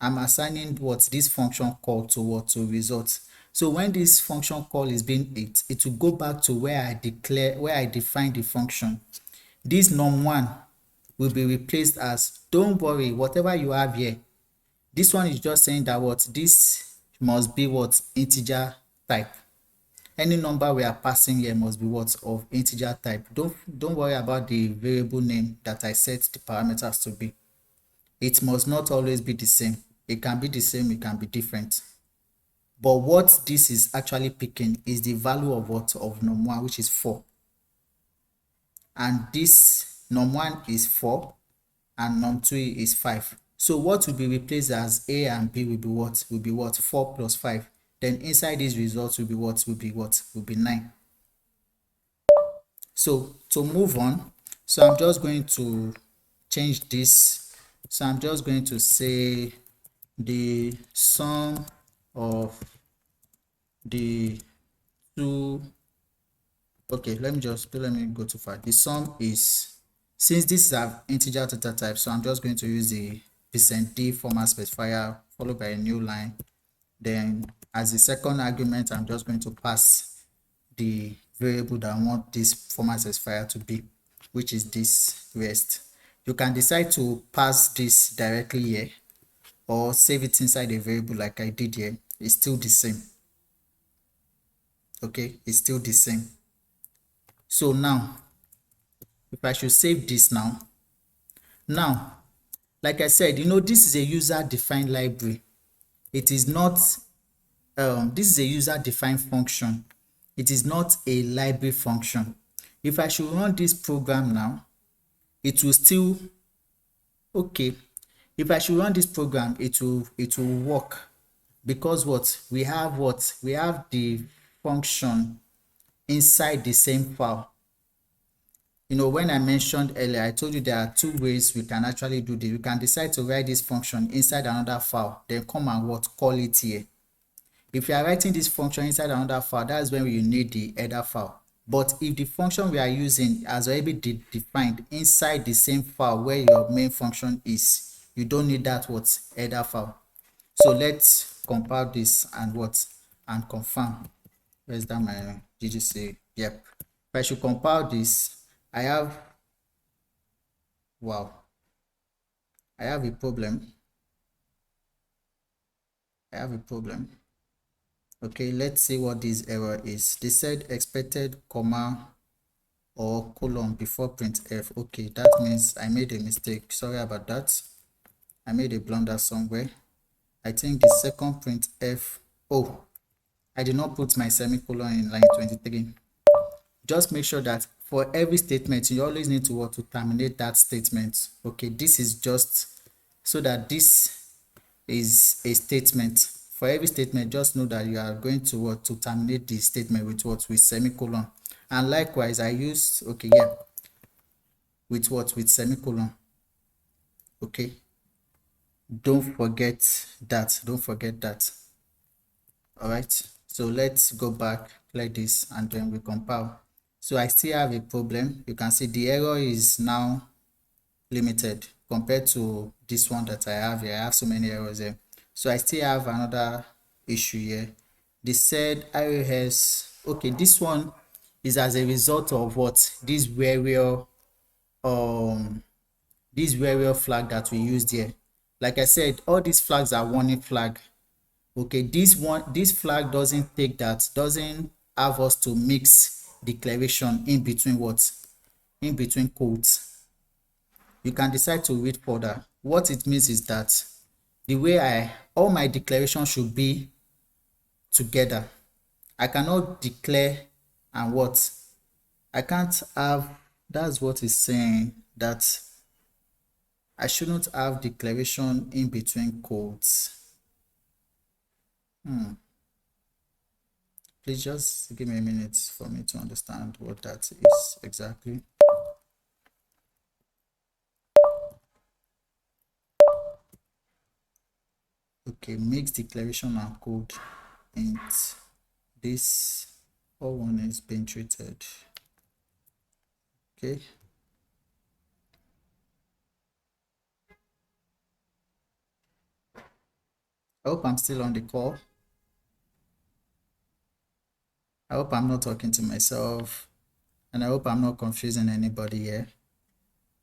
I'm assigning what? This function call to what? To result. So when this function call is being hit, it will go back to where I define the function. This num1 will be replaced as, don't worry, whatever you have here, this one is just saying that what? This must be what? Integer type. Any number we are passing here must be what? Of integer type. Don't worry about the variable name that I set the parameters to be. It must not always be the same. It can be the same, it can be different. But what this is actually picking is the value of what? Of num1, which is 4. And this num1 is 4 and num2 is 5. So what will be replaced as A and B will be what? Will be what? 4 plus 5. Then inside these results will be what? Will be what? Will be 9. So to move on, so I'm just going to change this. So I'm just going to say the sum of the two, okay, let me go too far. The sum is, since this is an integer data type, so I'm just going to use the %d format specifier followed by a new line. Then as the second argument, I'm just going to pass the variable that I want this format specifier to be, which is this rest. You can decide to pass this directly here, or save it inside a variable like I did here, it's still the same. Okay, it's still the same. So now, if I should save this now, like I said, this is a user-defined library. It is not, this is a user-defined function. It is not a library function. If I should run this program now, it will still, okay, if I should run this program, it will work, because we have the function inside the same file. When I mentioned earlier, I told you there are two ways we can actually do this. We can decide to write this function inside another file, then come and call it here. If you are writing this function inside another file, that's when you need the header file. But if the function we are using has already defined inside the same file where your main function is, you don't need that header file. So let's compile this and confirm. Where's that my GGC? Yep. If I should compile this, I have a problem. Okay, let's see what this error is. They said expected comma or colon before printf. Okay, that means I made a mistake. Sorry about that. I made a blunder somewhere. I think the second printf. Oh, I did not put my semicolon in line 23. Just make sure that for every statement, you always need to terminate that statement. Okay, this is just so that this is a statement. For every statement, just know that you are going to terminate the statement with semicolon. And likewise, I use with semicolon. Okay, don't forget that. All right, so let's go back like this and then we compile. So I still have a problem. You can see the error is now limited compared to this one that I have here. I have so many errors here. So I still have another issue here. They said iOS. Okay, this one is as a result of this variable flag that we used here. Like I said, all these flags are warning flag. Okay, this flag doesn't have us to mix declaration in between quotes. You can decide to read further. What it means is that the way all my declaration should be together. I cannot declare and I can't have, that's what it's saying, that I shouldn't have declaration in between quotes. Please just give me a minute for me to understand what that is exactly. Okay, mix declaration and code int. This all one is being treated. Okay. I hope I'm still on the call. I hope I'm not talking to myself, and I hope I'm not confusing anybody here,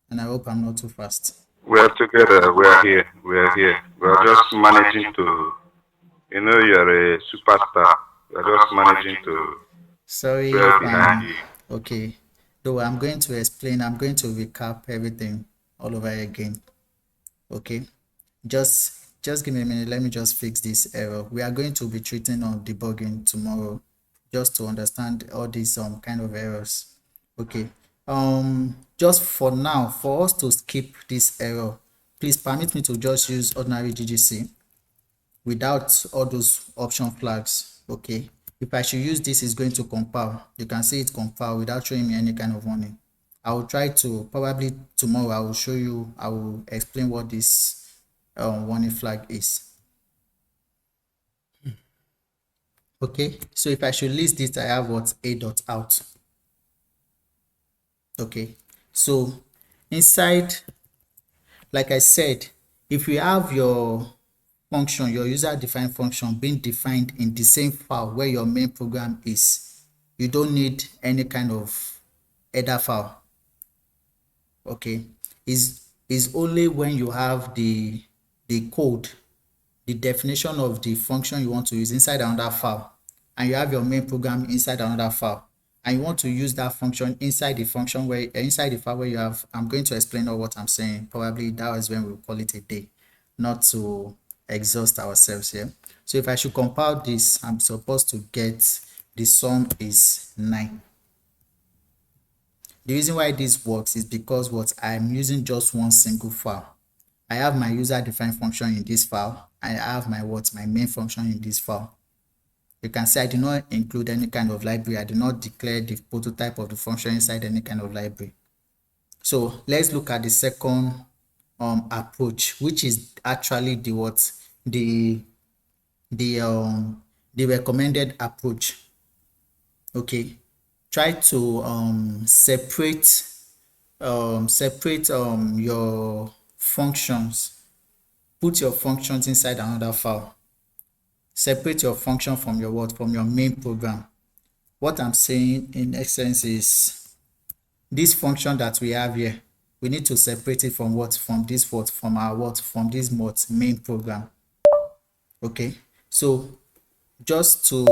and I hope I'm not too fast. We're together. We're here. We're just managing to, you're a superstar. We're just managing to. Sorry if I'm okay. Though I'm going to explain, I'm going to recap everything all over again. Okay, just give me a minute. Let me just fix this error. We are going to be treating on debugging tomorrow, just to understand all these kind of errors. Okay, just for now, for us to skip this error, please permit me to just use ordinary GGC without all those option flags. Okay, if I should use this, it's going to compile. You can see it compile without showing me any kind of warning. I will try to, probably tomorrow I will show you, I will explain what this warning flag is. Okay, so if I should list this, I have a.out. Okay, so inside, like I said, if you have your function, your user-defined function being defined in the same file where your main program is, you don't need any kind of header file. Okay, is only when you have the code the definition of the function you want to use inside another file, and you have your main program inside another file, and you want to use that function inside the function where inside the file where you have, I'm going to explain all what I'm saying. Probably that is when we'll call it a day, not to exhaust ourselves here. So if I should compile this, I'm supposed to get the sum is 9. The reason why this works is because what I'm using just one single file. I have my user defined function in this file. I have my main function in this file. You can see I did not include any kind of library. I did not declare the prototype of the function inside any kind of library. So let's look at the second approach, which is actually the recommended approach. Okay, try to separate your functions. Put your functions inside another file. Separate your function from your from your main program. What I'm saying in essence is this function that we have here, we need to separate it from from this main program. Okay, so just to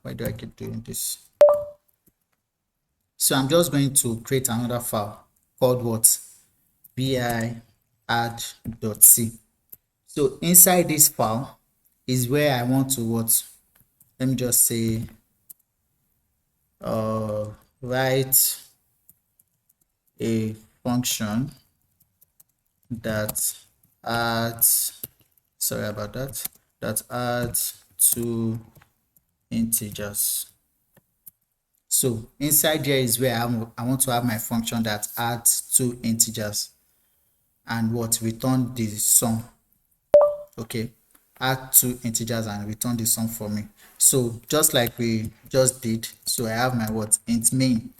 why do I keep doing this? So I'm just going to create another file called bi add.c. So inside this file is where I want to let me just say write a function that adds, sorry about that, that adds 2 integers. So inside here is where I want to have my function that adds 2 integers and return the sum. Okay, add 2 integers and return the sum for me. So just like we just did, so I have my int main.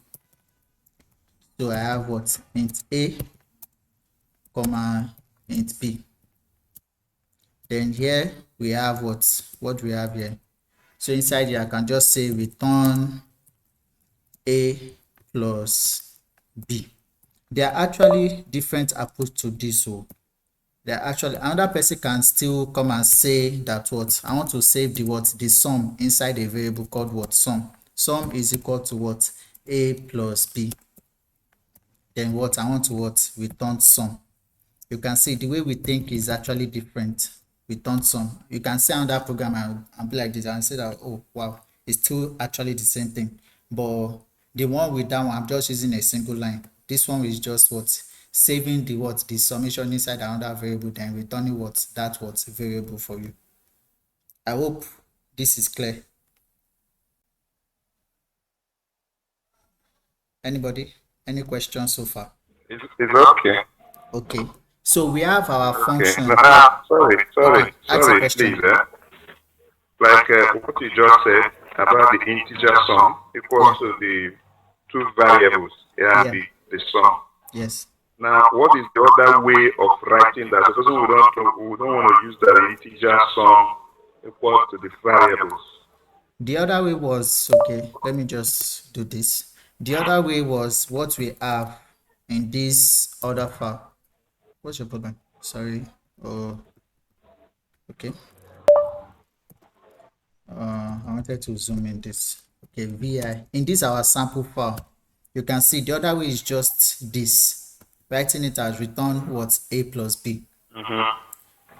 So I have int a comma int b. Then here we have what we have here. So inside here I can just say return a plus b. There are actually different approach to this. So there actually another person can still come and say that I want to save the sum inside a variable called sum. Sum is equal to a plus b. Then I want to return sum. You can see the way we think is actually different. Return sum. You can see another program and be like this and say that, oh wow, it's still actually the same thing. But the one with that one, I'm just using a single line. This one is just saving the summation inside another variable, then returning that variable for you. I hope this is clear. Anybody? Any questions so far? It's okay. Okay. So we have our function. Sorry, please. Like what you just said about the integer sum equals to the 2 variables, the sum. Yes. Now, what is the other way of writing that? Because we don't want to use the integer sum equals to the variables. The other way was, okay, let me just do this. The other way was what we have in this other file. What's your problem? Sorry. Oh, okay. I wanted to zoom in this. Okay, vi. In this our sample file, you can see the other way is just this. Writing it as return a plus b.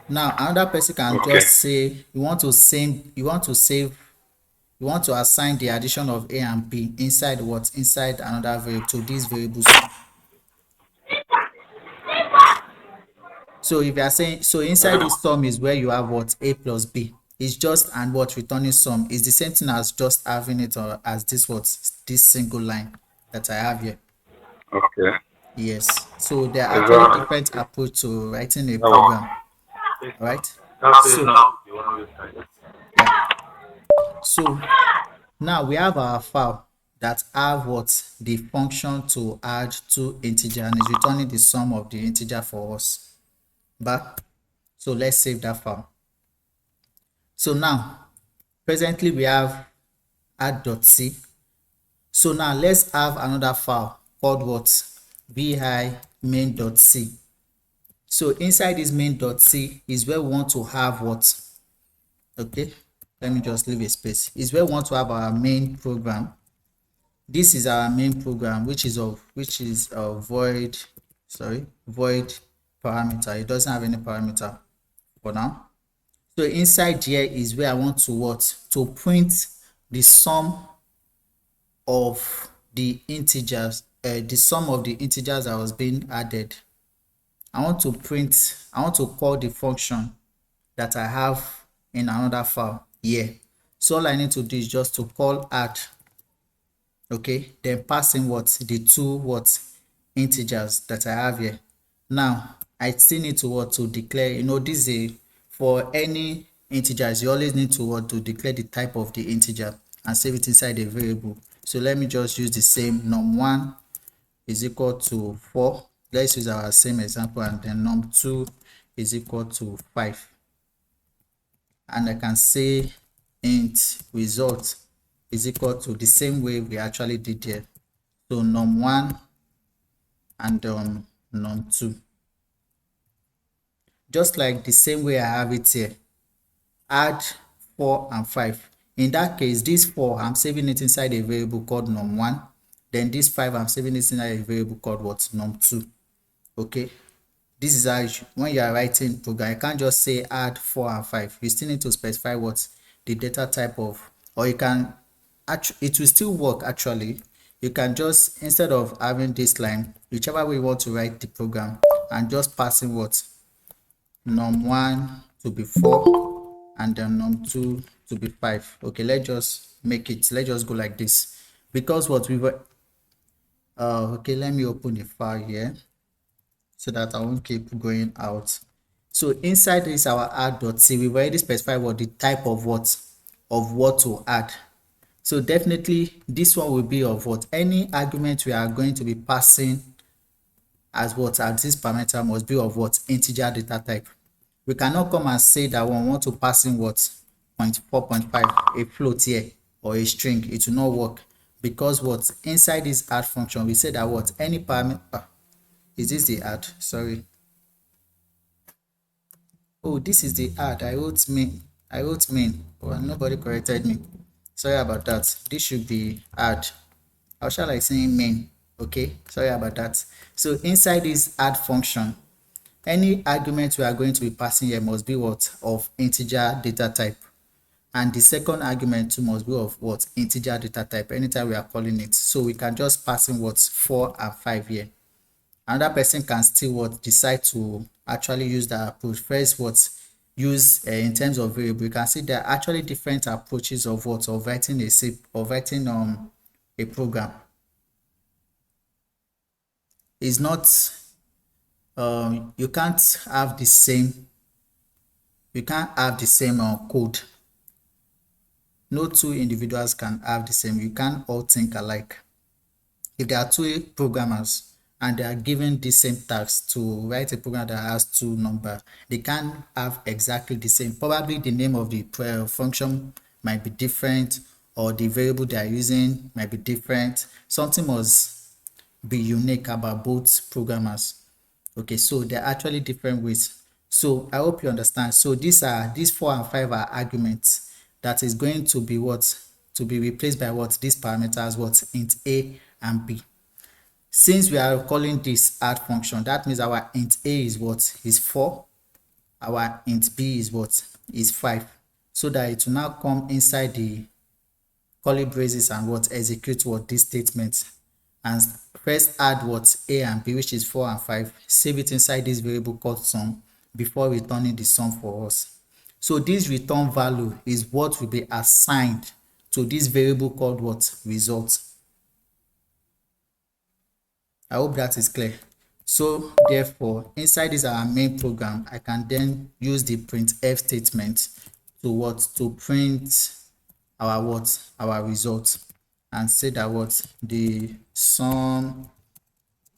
Now another person can just say you want to assign the addition of a and b inside inside another variable to this variable sum. So if you are saying, so inside this sum is where you have a plus b. It's just and returning sum is the same thing as just having it as this single line that I have here. Okay. Yes. So there are actually different approach to writing a program. Right? So, yeah. So now we have our file that have the function to add 2 integers and is returning the sum of the integer for us back. So let's save that file. So now presently we have add.c. So now let's have another file called bi main.c. So inside this main.c is where we want to have what? Okay, let me just leave a space. Is where we want to have our main program. This is our main program, which is a void parameter. It doesn't have any parameter for now. So inside here is where I want to what? To print the sum of the integers, the sum of the integers that was being added. I want to call the function that I have in another file here. So all I need to do is just to call add, okay, then pass in what? The two integers that I have here. Now I still need to what? To declare, this is for any integers, you always need to what? To declare the type of the integer and save it inside a variable. So let me just use the same num1 is equal to 4. Let's use our same example, and then num2 is equal to 5. And I can say int result is equal to the same way we actually did here. So num1 and num2. Just like the same way I have it here. Add 4 and 5. In that case, this 4, I'm saving it inside a variable called num1. Then this 5, I'm saving it inside a variable called what? Num2. Okay. This is how when you are writing program, you can't just say add 4 and 5. You still need to specify what the data type of, or you can actually, it will still work actually. You can just, instead of having this line, whichever way you want to write the program, and just passing what? Num1 to be 4 and then num2 to be 5. Okay, let's just go like this, because what we were okay, let me open the file here so that I won't keep going out. So inside this our add.c, we've already specified what the type of what to add. So definitely this one will be of what? Any argument we are going to be passing as what? As this parameter must be of what? Integer data type. We cannot come and say that we want to pass in what? 0.4.5, a float here, or a string. It will not work, because what? Inside this add function, we say that what? Any parameter, is this the add? Sorry. Oh, this is the add. I wrote main. Well, nobody corrected me. Sorry about that. This should be add. How shall I say main? Okay, sorry about that. So inside this add function, any argument we are going to be passing here must be what? Of integer data type. And the second argument too must be of what? Integer data type, anytime we are calling it. So we can just pass in what? 4 and 5 here. Another person can still what? Decide to actually use that approach. First, what? Use in terms of variable. You can see there are actually different approaches of what? Of writing a program. It's not you can't have the same code. No two individuals can have the same. You can't all think alike. If there are two programmers and they are given the same task to write a program that has two numbers, they can't have exactly the same. Probably the name of the function might be different, or the variable they are using might be different. Something must be unique about both programmers. Okay, so they're actually different ways. So I hope you understand. So these 4 and 5 are arguments that is going to be what? To be replaced by what? These parameters, what? Int a and b. Since we are calling this add function, that means our int a is what? Is 4. Our int b is what? Is 5. So that it will now come inside the curly braces and what? Execute what? This statement. And first add what? A and b, which is 4 and 5. Save it inside this variable called sum before returning the sum for us. So this return value is what will be assigned to this variable called what? Result. I hope that is clear. So therefore, inside this our main program, I can then use the printf statement to what? To print our what? Our result, and say that what? The sum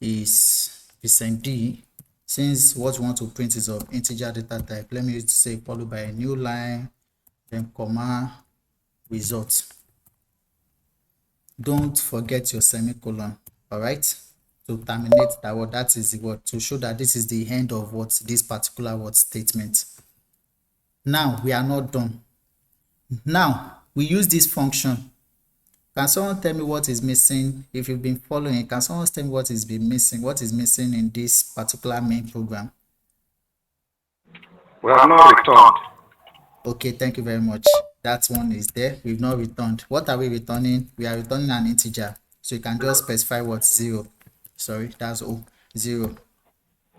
is %d. Since what we want to print is of integer data type, let me say followed by a new line, then comma, result. Don't forget your semicolon. All right. to terminate that word. That is the word to show that this is the end of what this particular word statement. Now we are not done. Now we use this function. Can someone tell me what is missing? If you've been following, can someone tell me what is missing? What is missing in this particular main program? We have not returned. Okay, thank you very much. That one is there. We've not returned. What are we returning? We are returning an integer. So you can just specify what 0. Sorry, that's 0.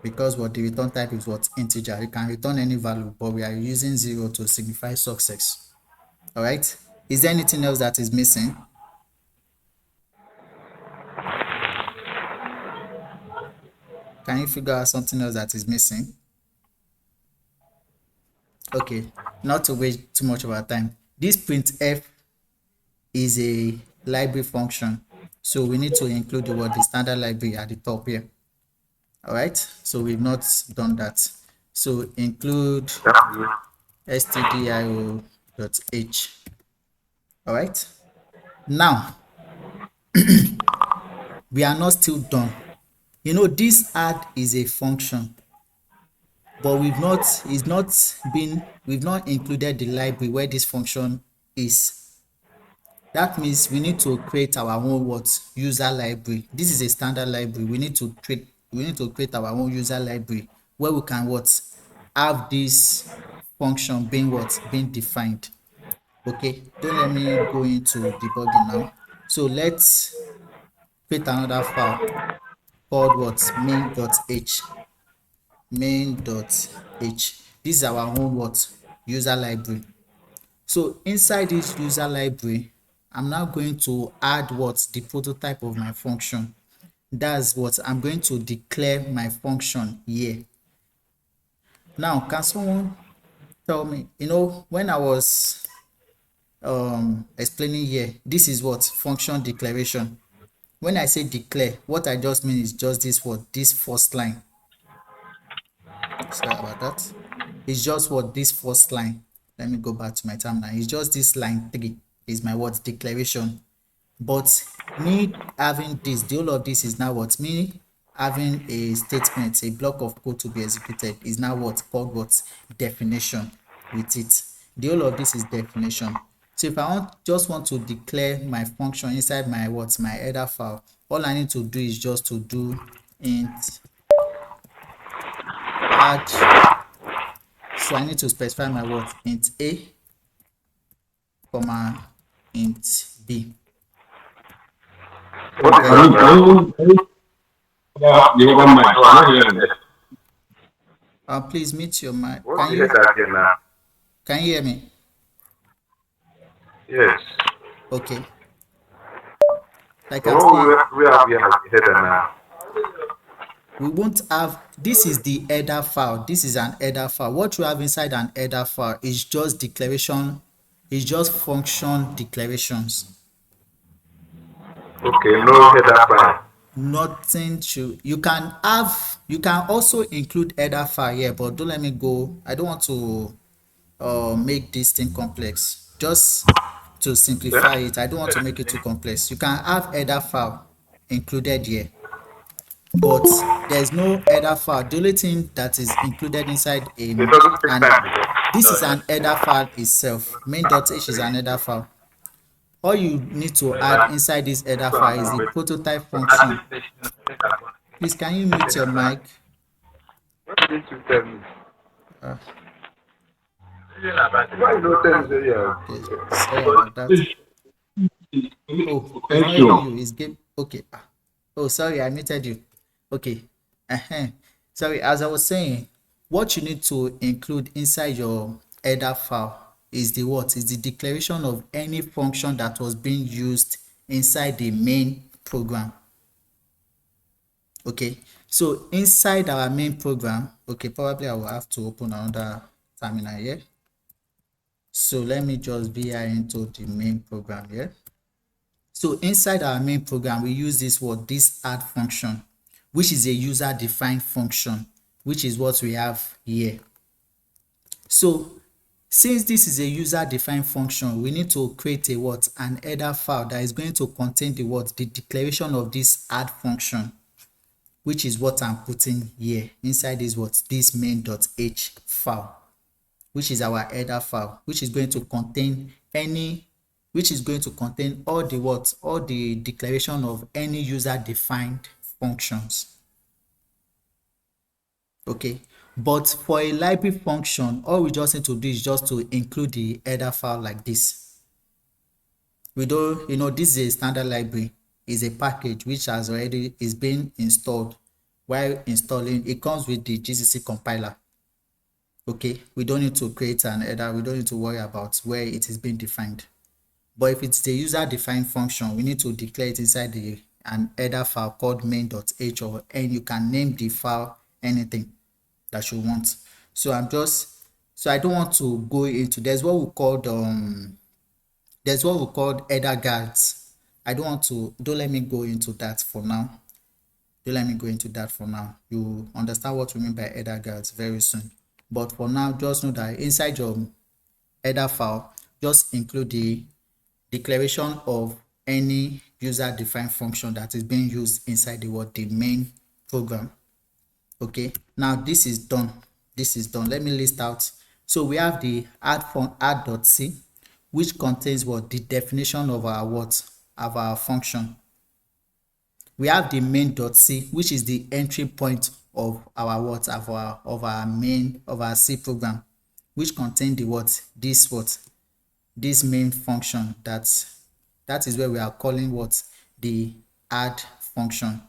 Because what the return type is what integer. You can return any value, but we are using 0 to signify success. All right. Is there anything else that is missing? Can you figure out something else that is missing? Okay, not to waste too much of our time. This printf is a library function, so we need to include the standard library at the top here. All right, so we've not done that. So include stdio.h. All right, now we are not still done. You know, this add is a function, but we've not included the library where this function is. That means we need to create our own user library. This is a standard library. We need to create our own user library where we can have this function being defined. Okay, don't let me go into debugging now. So let's create another file called main.h. main.h. This is our own user library. So inside this user library, I'm now going to add the prototype of my function. That's what I'm going to declare my function here. Now, can someone tell me, you know, when I was explaining here, this is function declaration. When I say declare, what I just mean is just this first line. Sorry about that. It's just this first line. Let me go back to my terminal. It's just this line 3 is my declaration. But me having this, the whole of this is now me having a statement, a block of code to be executed is now called definition with it. The whole of this is definition. So if I just want to declare my function inside my my header file, all I need to do is just to do int add. So I need to specify my int a, comma int b. Please mute your mic. Can you hear me? Yes. Okay. Like I'm saying, we won't have, this is the header file. This is an header file. What you have inside an header file is just declaration, is just function declarations. Okay, no header file. Nothing to, you can also include header file here, but don't let me go. I don't want to make this thing complex. Just to simplify it, I don't want to make it too complex. You can have header file included here, but there's no header file. The only thing that is included inside this is an header file itself. Main.h is an header file. All you need to add inside this header file is the prototype function. Please, can you mute your mic? What did you tell me? Sorry about that. Oh, it's not even you. It's game. Okay. Oh, sorry, I muted you. Okay. Sorry, as I was saying, what you need to include inside your header file is the declaration of any function that was being used inside the main program. Okay, so inside our main program, okay, probably I will have to open another terminal here. So let me just VI into the main program here. So inside our main program, we use this add function, which is a user defined function, which is what we have here. So since this is a user defined function, we need to create an header file that is going to contain the declaration of this add function. which is what I'm putting here inside this this main.h file, which is our header file, which is going to contain all the declaration of any user defined functions. Okay, but for a library function, all we just need to do is just to include the header file like this. We don't, this is a standard library, is a package which is being installed. While installing, it comes with the GCC compiler. Okay, we don't need to create an header, we don't need to worry about where it is being defined. But if it's a user defined function, we need to declare it inside an header file called main.h, and you can name the file anything that you want. So I don't want to go into, there's what we called header guards. Don't let me go into that for now. You understand what we mean by header guards very soon. But for now, just know that inside your header file, just include the declaration of any user defined function that is being used inside the main program. Okay, now this is done. Let me list out. So we have the add.c, which contains the definition of our function. We have the main.c, which is the entry point of our C program, which contains this main function. That is where we are calling the add function.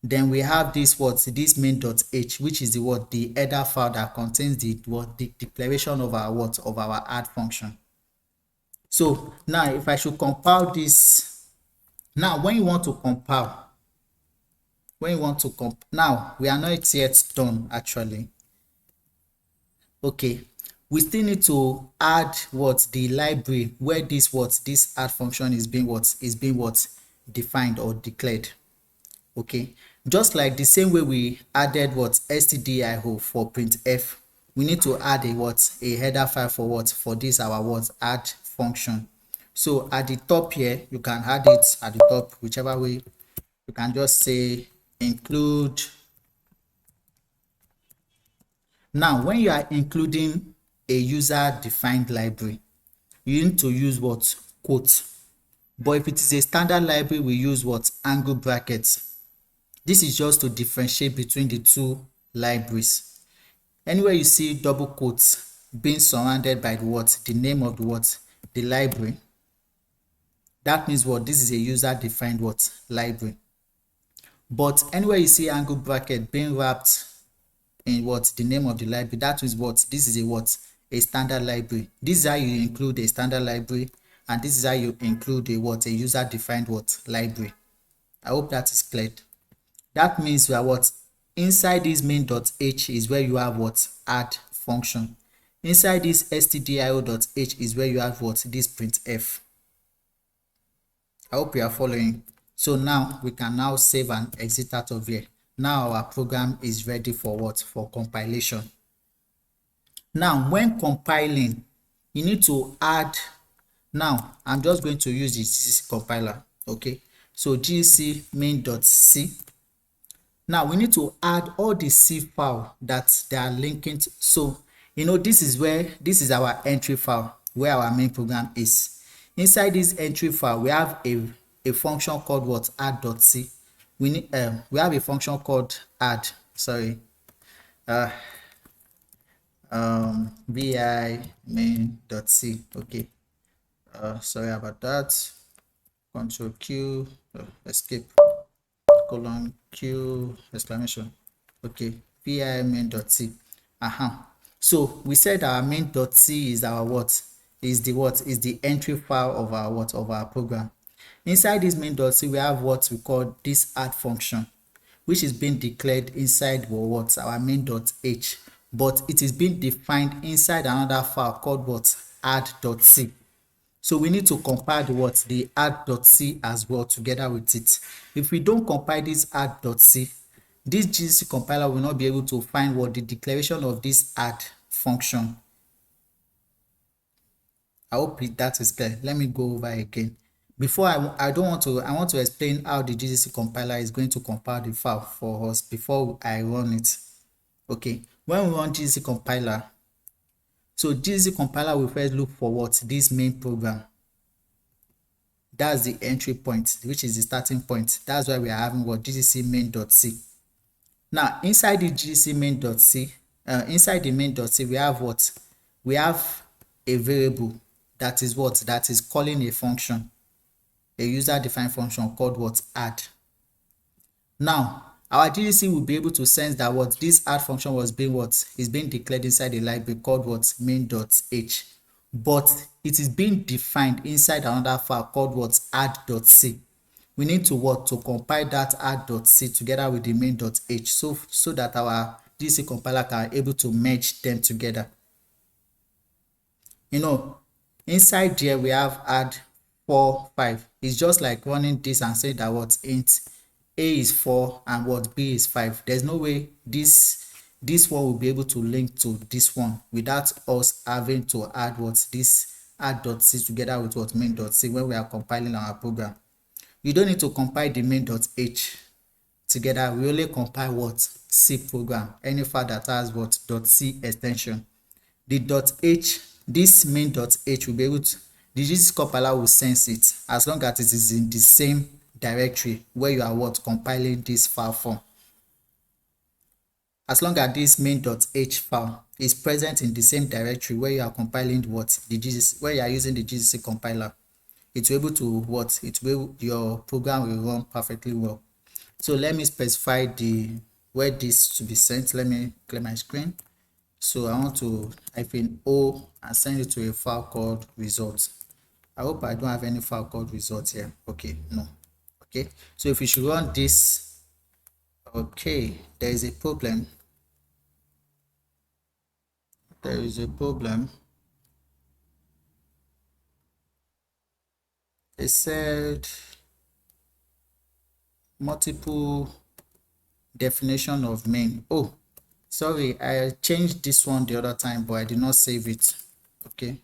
Then we have this main.h, which is the header file that contains the declaration of our add function. So now if I should compile this, now when you want to compile, now we are not yet done actually. Okay, we still need to add the library where this add function is being defined or declared. Okay, just like the same way we added stdio for printf, we need to add a header file for this our add function. So at the top here, you can add it at the top, whichever way. You can just say include. Now when you are including a user defined library, you need to use quotes. But if it is a standard library, we use angle brackets. This is just to differentiate between the two libraries. Anywhere you see double quotes being surrounded by the name of the library, that means this is a user defined library. But anywhere you see angle bracket being wrapped in the name of the library, that is this is a standard library. This is how you include a standard library, and this is how you include a user defined library. I hope that is clear. That means we are inside this main.h is where you have add function. Inside this stdio.h is where you have this printf. I hope you are following. So now we can now save and exit out of here. Now our program is ready for for compilation. Now when compiling, you need to add. Now I'm just going to use the GCC compiler. Okay, so GCC main.c. Now we need to add all the C file that they are linking to. So this is our entry file where our main program is. Inside this entry file, we have a function called add.c. We have a function called add. Sorry, vi main.c. Okay, sorry about that. Control Q, escape, colon Q exclamation. Okay, vi main.c. So we said our main.c is our is the entry file of our program. Inside this main.c, we have what we call this add function, which is being declared inside our main.h, but it is being defined inside another file called add.c. So we need to compile the add.c as well together with it. If we don't compile this add.c, this GCC compiler will not be able to find the declaration of this add function. I hope that is clear. Let me go over again. Before I don't want to, I want to explain how the GCC compiler is going to compile the file for us before I run it. Okay, when we run GCC compiler, so GCC compiler will first look for what? This main program. That's the entry point, which is the starting point. That's why we are having what? GCC main.c. Now, inside the GCC main.c, inside the main.c, we have what? We have a variable that is what? That is calling a function, a user-defined function called what? Add. Now, our GCC will be able to sense that what this add function was being what is being declared inside a library called what? Main.h. But it is being defined inside another file called what? Add.c. We need to what? To compile that add.c together with the main.h so that our GCC compiler can be able to merge them together. You know, inside there we have add 4 5. It's just like running this and saying that what? Int a is 4 and what? B is 5. There's no way this one will be able to link to this one without us having to add what? This add.c together with what? Main.c when we are compiling our program. You don't need to compile the main.h together. We only compile what? C program, any file that has what? .c extension. The .h, this main.h will be able to, the GCC compiler will sense it as long as it is in the same directory where you are what? Compiling this file from. As long as this main.h file is present in the same directory where you are compiling what? The GCC, where you are using the GCC compiler, it will be able to what? It will, your program will run perfectly well. So let me specify the where this to be sent. Let me clear my screen. So I want to type in O and send it to a file called results. I hope I don't have any file called results here. Okay, no. Okay, so if you should run this, okay, there is a problem. There is a problem. It said multiple definition of main. Oh, sorry, I changed this one the other time, but I did not save it. Okay.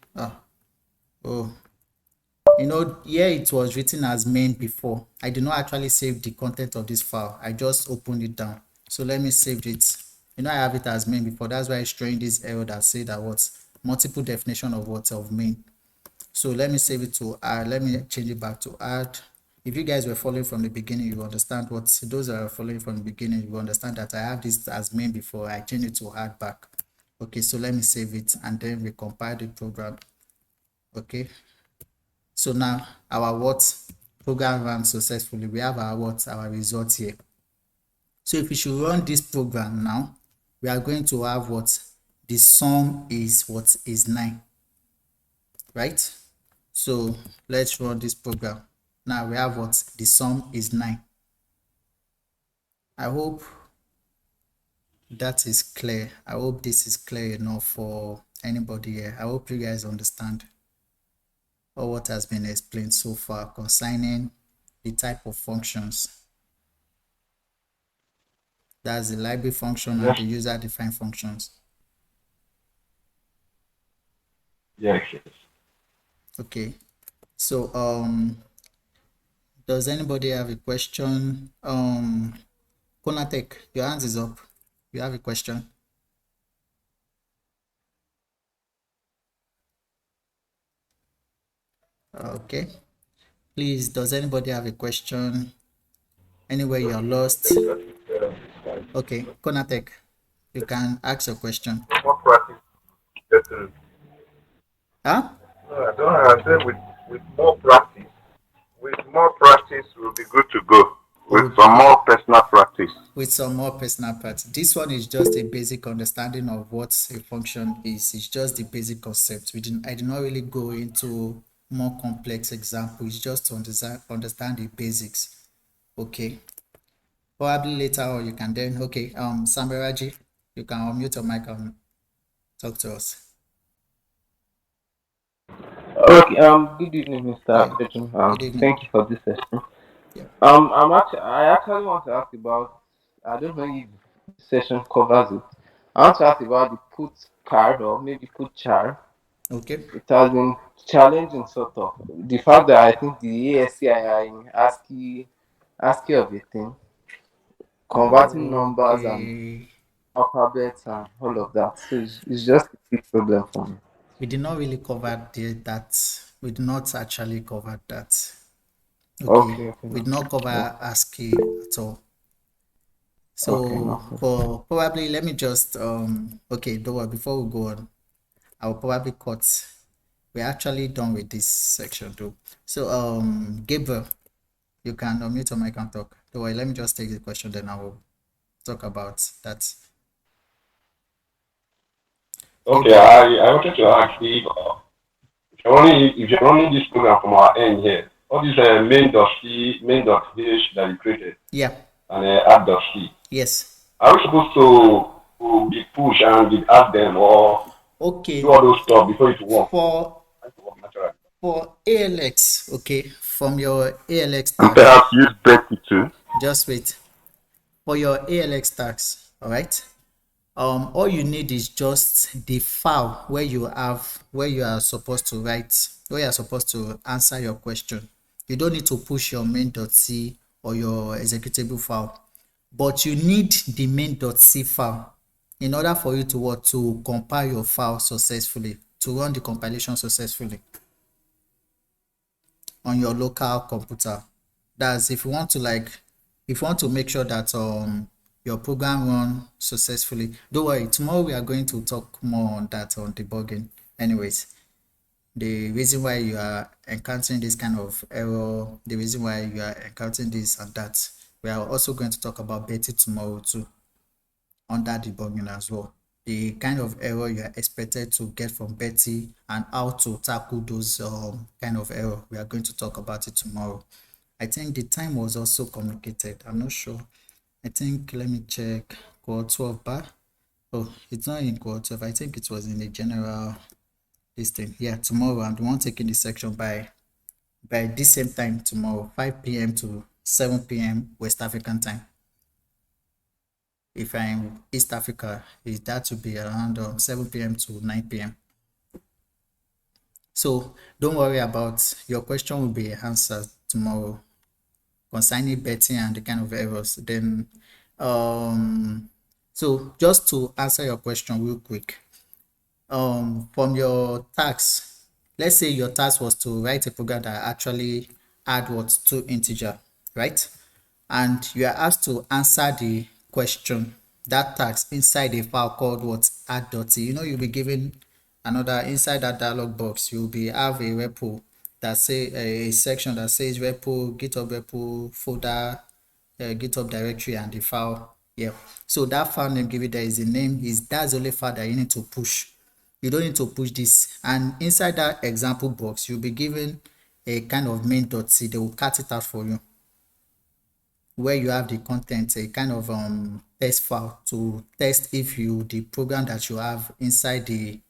Oh, you know, here it was written as main before. I did not actually save the content of this file. I just opened it down. So let me save it. You know, I have it as main before. That's why it's showing this error that say that what? Multiple definition of what? Of main. So let me save it to add. Let me change it back to add. If you guys were following from the beginning, you understand what, those that are following from the beginning, you understand that I have this as main before. I change it to add back. Okay, so let me save it and then we compile the program. Okay, so now our what? Program ran successfully. We have our what? Our result here. So if we should run this program now, we are going to have what? The sum is what? Is 9, right? So let's run this program. Now we have what? The sum is 9. I hope that is clear. I hope this is clear enough for anybody here. I hope you guys understand all what has been explained so far concerning the type of functions. That's the library function and the user-defined functions. Yes, yes. Okay. So does anybody have a question? Konatek, your hands is up. You have a question? Okay. Please, does anybody have a question? Anywhere you're lost? Okay, Konatek, you can ask your question. More practice. Definitely. Huh? No, I don't have. I say with more practice. With more practice, we'll be good to go. With some more personal practice. With some more personal parts. This one is just a basic understanding of what a function is. It's just the basic concept. I did not really go into more complex examples, just to understand the basics. Okay. Probably later on you can then, okay, Sambaraji, you can unmute your mic and talk to us. Okay. Good evening, Mr. Yeah. Bedroom. Good evening. Thank you for this session. Yeah. I actually want to ask about. I don't know if this session covers it. I want to ask about the put card or maybe put char. Okay. It has been challenging, sort of. The fact that I think the ASCII are in ASCII of a thing, converting numbers and Okay. alphabets and all of that. So it's just a big problem for me. We did not really cover that. We did not actually cover that. Okay. Okay, okay, We no. did not cover No. ASCII at all. Okay, So no problem. for probably let me just okay, don't worry, before we go on, I'll probably cut. We're actually done with this section too. So Gabriel, you can unmute your mic and talk. Don't worry, let me just take the question, then I will talk about that. Okay, Gabriel. I wanted to ask if you're running this program from our end here, all this main.c, main.h that you created, Yeah. and app.c, Yes. are we supposed to be push and be add them or do Okay. all those stuff before it work? For It work naturally. ALX, okay, from your ALX And tax, perhaps use Betty too. just wait. For your ALX tax, all right. All you need is just the file where you are supposed to write, where you are supposed to answer your question. You don't need to push your main.c or your executable file, but you need the main.c file in order for you to what, to compile your file successfully, to run the compilation successfully on your local computer. That's if you want to if you want to make sure that your program run successfully. Don't worry, tomorrow we are going to talk more on that, on debugging. Anyways, the reason why you are encountering this kind of error, the reason why you are encountering this and that, we are also going to talk about Betty tomorrow too, under debugging as well. The kind of error you are expected to get from Betty and how to tackle those kind of error. We are going to talk about it tomorrow. I think the time was also communicated. I'm not sure. I think, let me check. Quad 12 bar. Oh, it's not in quad 12. I think it was in the general this thing. Yeah, tomorrow I'm the one taking the section by this same time tomorrow, 5 p.m. to 7 p.m. West African time. If I'm East Africa, is that to be around 7 p.m. to 9 p.m. So don't worry about your question will be answered tomorrow concerning betting and the kind of errors. Then so just to answer your question real quick, from your task, let's say your task was to write a program that actually add what, two integer, right? And you are asked to answer the question, that task, inside a file called what, add.c. You'll be given another, inside that dialog box you'll be have a repo that say a section that says repo, github repo, folder, github directory, and the file. Yeah, so that file name given there is the name, is that's the only file that you need to push. You don't need to push this. And inside that example box you'll be given a kind of main.c. They will cut it out for you, where you have the content, a kind of test file to test if the program that you have inside the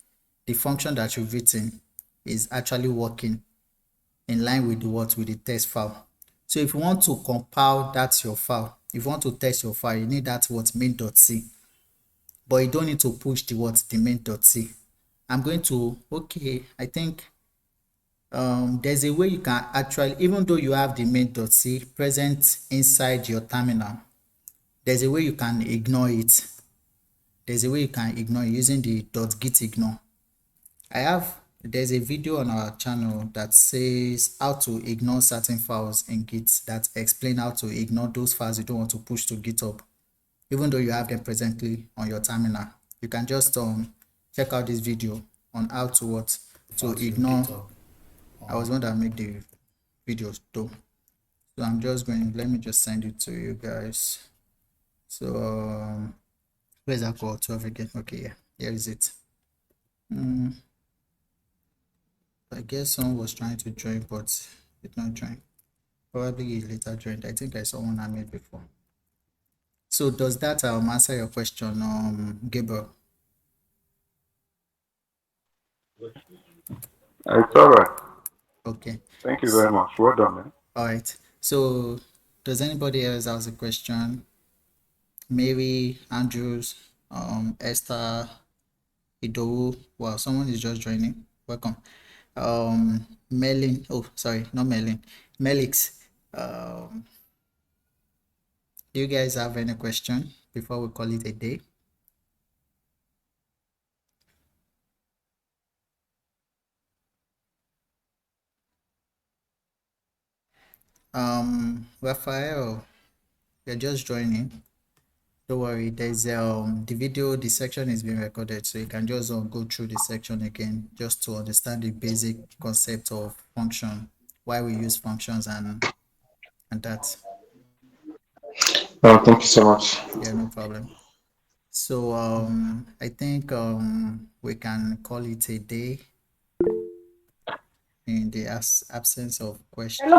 function that you've written is actually working in line with with the test file. So if you want to compile that your file, if you want to test your file, you need that main.c, but you don't need to push the main.c. I'm going to, okay, I think there's a way you can actually, even though you have the main.c present inside your terminal, there's a way you can ignore it. There's a way you can ignore it using the .git ignore. There's a video on our channel that says how to ignore certain files in Git, that explain how to ignore those files you don't want to push to GitHub, even though you have them presently on your terminal. You can just check out this video on how to ignore. I was one that make the videos though. So I'm just going, let me just send it to you guys. So where's that called 12 again? Okay, yeah, here is it. I guess someone was trying to join but did not join. Probably he later joined. I think I saw one I made before. So does that answer your question, Gabriel? It's all right. Okay. Thank you very much. Well done, man. All right. So does anybody else have a question? Mary, Andrews, Esther, Idowu. Well, someone is just joining. welcome. Melin, oh, sorry, not Melin, Melix. Do you guys have any question before we call it a day? Raphael, you're just joining. Don't worry, there's the video, the section is being recorded, so you can just go through the section again just to understand the basic concept of function, why we use functions and that. Oh, thank you so much. Yeah, no problem. So I think we can call it a day in the absence of questions.